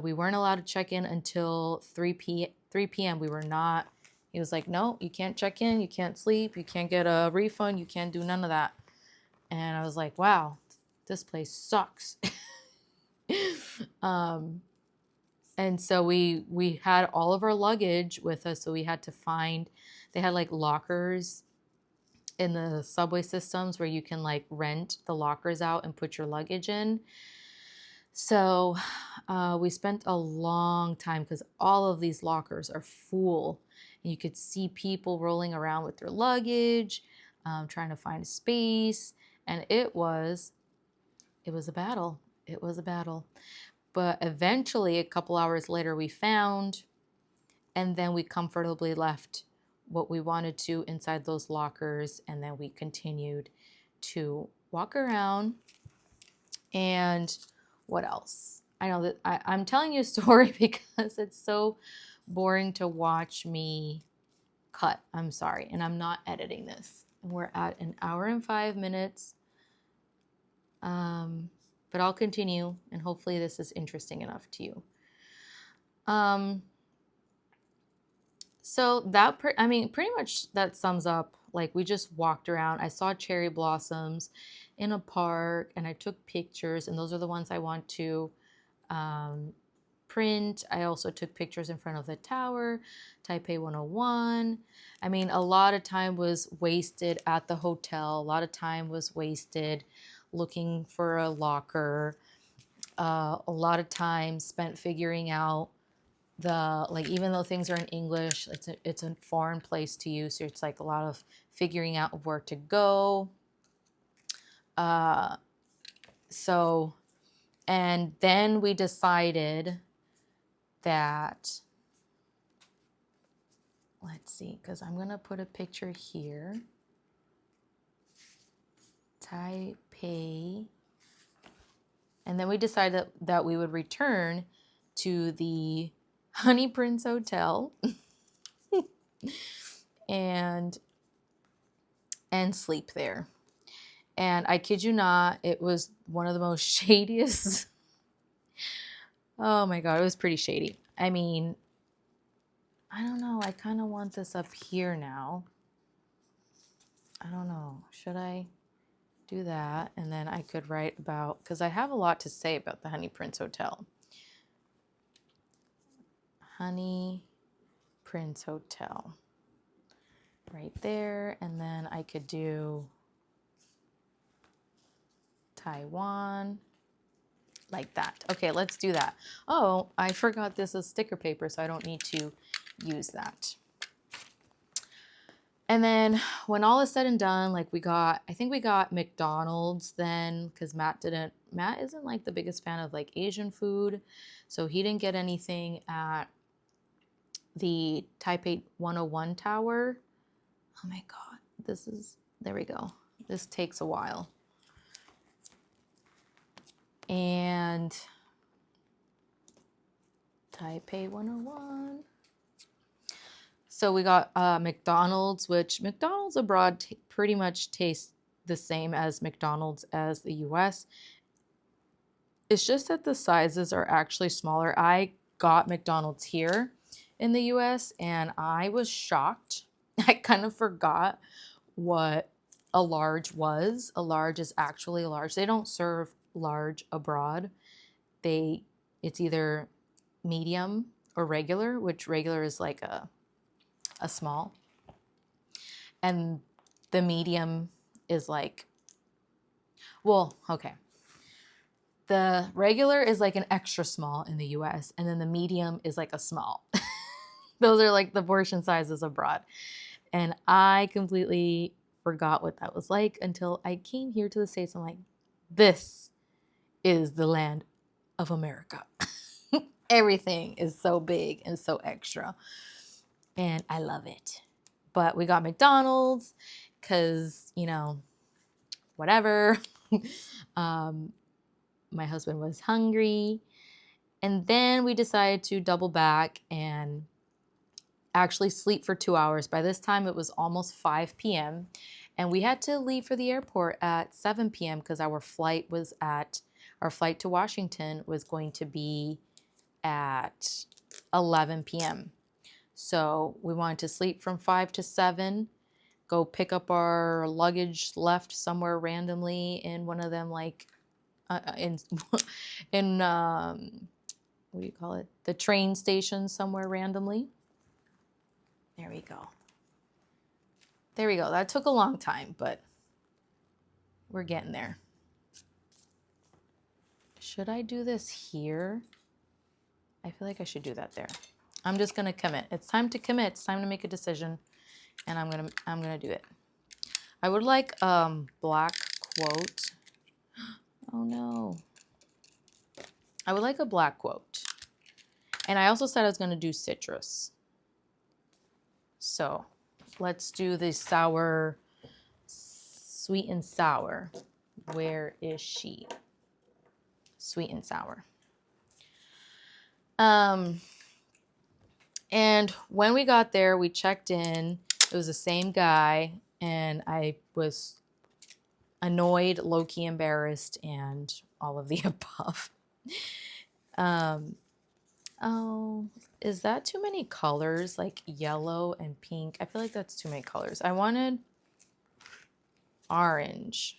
We weren't allowed to check in until 3 p.m. We were not. He was like, no, you can't check in, you can't sleep, you can't get a refund, you can't do none of that. And I was like, wow, this place sucks. And so we had all of our luggage with us, so we had to they had like lockers in the subway systems where you can like rent the lockers out and put your luggage in. So we spent a long time because all of these lockers are full, and you could see people rolling around with their luggage, trying to find a space, and it was a battle. It was a battle. But eventually, a couple hours later, we found, and then we comfortably left what we wanted to inside those lockers, and then we continued to walk around. And what else? I know that I'm telling you a story because it's so boring to watch me cut. I'm sorry. And I'm not editing this. And we're at an hour and 5 minutes. But I'll continue, and hopefully this is interesting enough to you. So that, I mean, pretty much that sums up, like, we just walked around. I saw cherry blossoms in a park, and I took pictures, and those are the ones I want to print. I also took pictures in front of the tower, Taipei 101. I mean, a lot of time was wasted at the hotel. A lot of time was wasted looking for a locker. A lot of time spent figuring out the, like, even though things are in English, it's a foreign place to you, so it's like a lot of figuring out where to go. So, and then we decided that, let's see, because I'm gonna put a picture here. Taipei. And then we decided that we would return to the Honey Prince Hotel and sleep there. And I kid you not, it was one of the most shadiest. Oh my God, it was pretty shady. I mean, I don't know. I kind of want this up here now. I don't know. Should I do that? And then I could write about, because I have a lot to say about the Honey Prince Hotel. Honey Prince Hotel. Right there. And then I could do Taiwan. Like that. Okay, let's do that. Oh, I forgot this is sticker paper, so I don't need to use that. And then when all is said and done, like, I think we got McDonald's then, because Matt isn't like the biggest fan of like Asian food, so he didn't get anything at the Taipei 101 tower. Oh my God, there we go. This takes a while. And Taipei 101. So we got McDonald's, which McDonald's abroad pretty much tastes the same as McDonald's as the US. It's just that the sizes are actually smaller. I got McDonald's here in the US and I was shocked. I kind of forgot what a large was. A large is actually a large. They don't serve large abroad. It's either medium or regular, which regular is like a small. And the medium is like, well, okay. The regular is like an extra small in the US, and then the medium is like a small. Those are like the portion sizes abroad. And I completely forgot what that was like until I came here to the States. I'm like, this is the land of America. Everything is so big and so extra. And I love it. But we got McDonald's because, whatever. My husband was hungry. And then we decided to double back and actually sleep for 2 hours. By this time, it was almost 5 p.m. And we had to leave for the airport at 7 p.m. because our flight to Washington was going to be at 11 p.m. So we wanted to sleep from 5 to 7, go pick up our luggage left somewhere randomly in one of them, like in what do you call it? The train station somewhere randomly. There we go. There we go. That took a long time, but we're getting there. Should I do this here? I feel like I should do that there. I'm just gonna commit. It's time to commit. It's time to make a decision, and I'm gonna do it. I would like black quote. Oh no. I would like a black quote. And I also said I was gonna do citrus. So let's do the sweet and sour. Where is she? Sweet and sour. And when we got there, we checked in. It was the same guy, and I was annoyed, low-key embarrassed, and all of the above. Um, oh, is that too many colors? Like yellow and pink? I feel like that's too many colors. I wanted orange.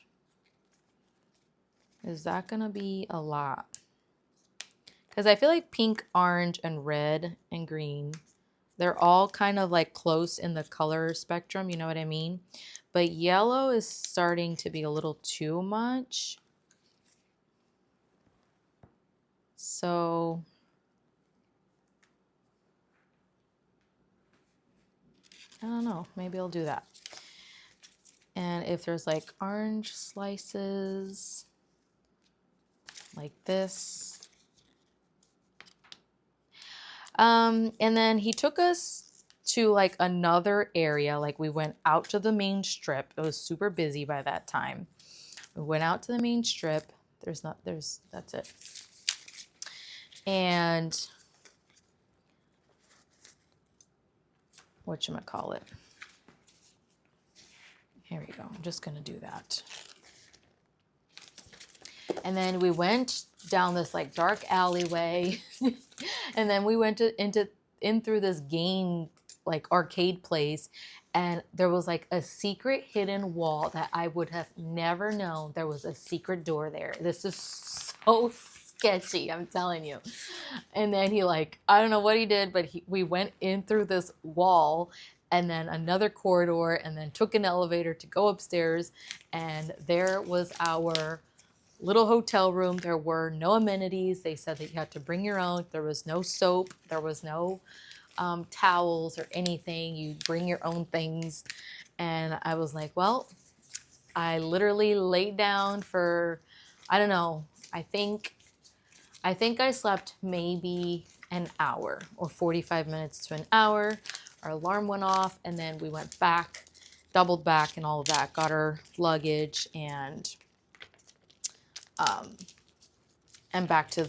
Is that gonna be a lot? Because I feel like pink, orange, and red and green, they're all kind of like close in the color spectrum, you know what I mean? But yellow is starting to be a little too much. So I don't know, maybe I'll do that. And if there's like orange slices like this. And then he took us to like another area. Like we went out to the main strip. It was super busy by that time. We went out to the main strip. That's it. And whatchamacallit. Here we go. I'm just gonna do that. And then we went down this like dark alleyway. And then we went in through this game like arcade place, and there was like a secret hidden wall that I would have never known there was a secret door there. This is so sketchy, I'm telling you. And then he like, I don't know what he did, but we went in through this wall and then another corridor and then took an elevator to go upstairs, and there was our little hotel room. There were no amenities. They said that you had to bring your own. There was no soap. There was no towels or anything. You bring your own things. And I was like, well, I literally laid down for, I don't know, I think I slept maybe an hour or 45 minutes to an hour. Our alarm went off, and then we went back, doubled back and all of that, got our luggage and back to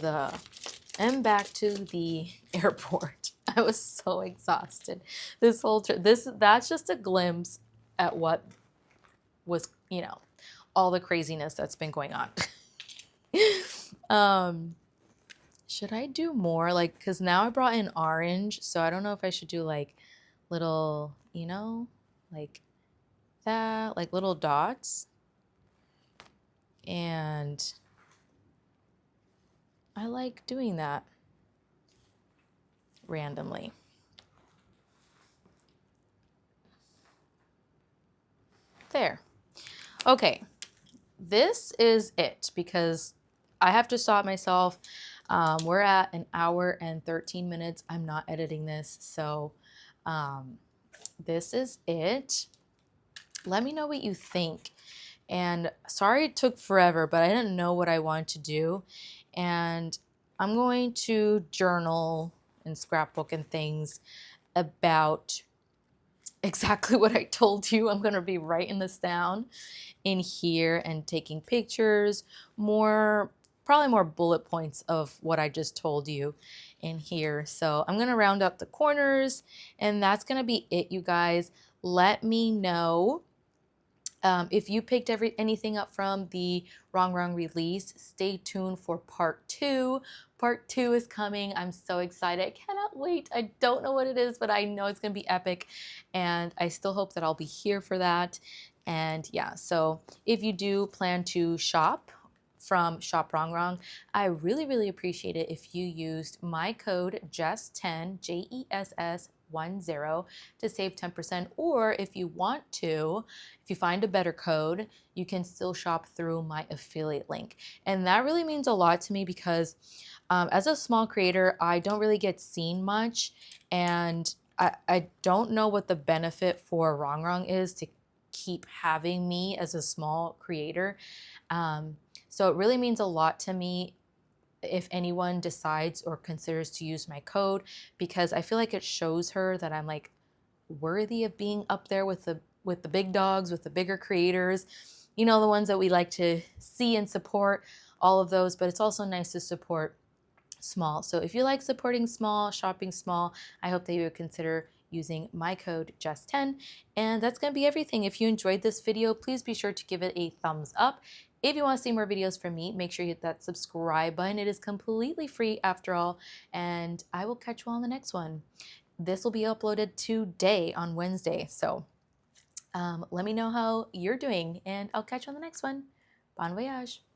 the airport. I was so exhausted. This whole trip, that's just a glimpse at what was, all the craziness that's been going on. Should I do more? Like, because now I brought in orange, so I don't know if I should do like little, like that, like little dots. And I like doing that randomly. There. Okay, this is it because I have to stop myself. We're at an hour and 13 minutes. I'm not editing this, so this is it. Let me know what you think. And sorry it took forever, but I didn't know what I wanted to do. And I'm going to journal and scrapbook and things about exactly what I told you. I'm going to be writing this down in here and taking pictures, probably more bullet points of what I just told you in here. So I'm going to round up the corners, and that's going to be it, you guys. Let me know if you picked anything up from the Rongrong release. Stay tuned for part 2. Part 2 is coming. I'm so excited. I cannot wait. I don't know what it is, but I know it's going to be epic. And I still hope that I'll be here for that. And yeah, so if you do plan to shop from Shop Rongrong, I really, really appreciate it if you used my code JESS10, JESS10, to save 10%. Or if you want to, if you find a better code, you can still shop through my affiliate link. And that really means a lot to me because as a small creator, I don't really get seen much, and I don't know what the benefit for Rongrong is to keep having me as a small creator. So it really means a lot to me if anyone decides or considers to use my code, because I feel like it shows her that I'm like worthy of being up there with the big dogs, with the bigger creators, the ones that we like to see and support, all of those. But it's also nice to support small. So if you like supporting small, shopping small, I hope that you would consider using my code JESS10. And that's going to be everything. If you enjoyed this video, please be sure to give it a thumbs up. If you want to see more videos from me, make sure you hit that subscribe button. It is completely free after all. And I will catch you all in the next one. This will be uploaded today on Wednesday. So let me know how you're doing, and I'll catch you on the next one. Bon voyage.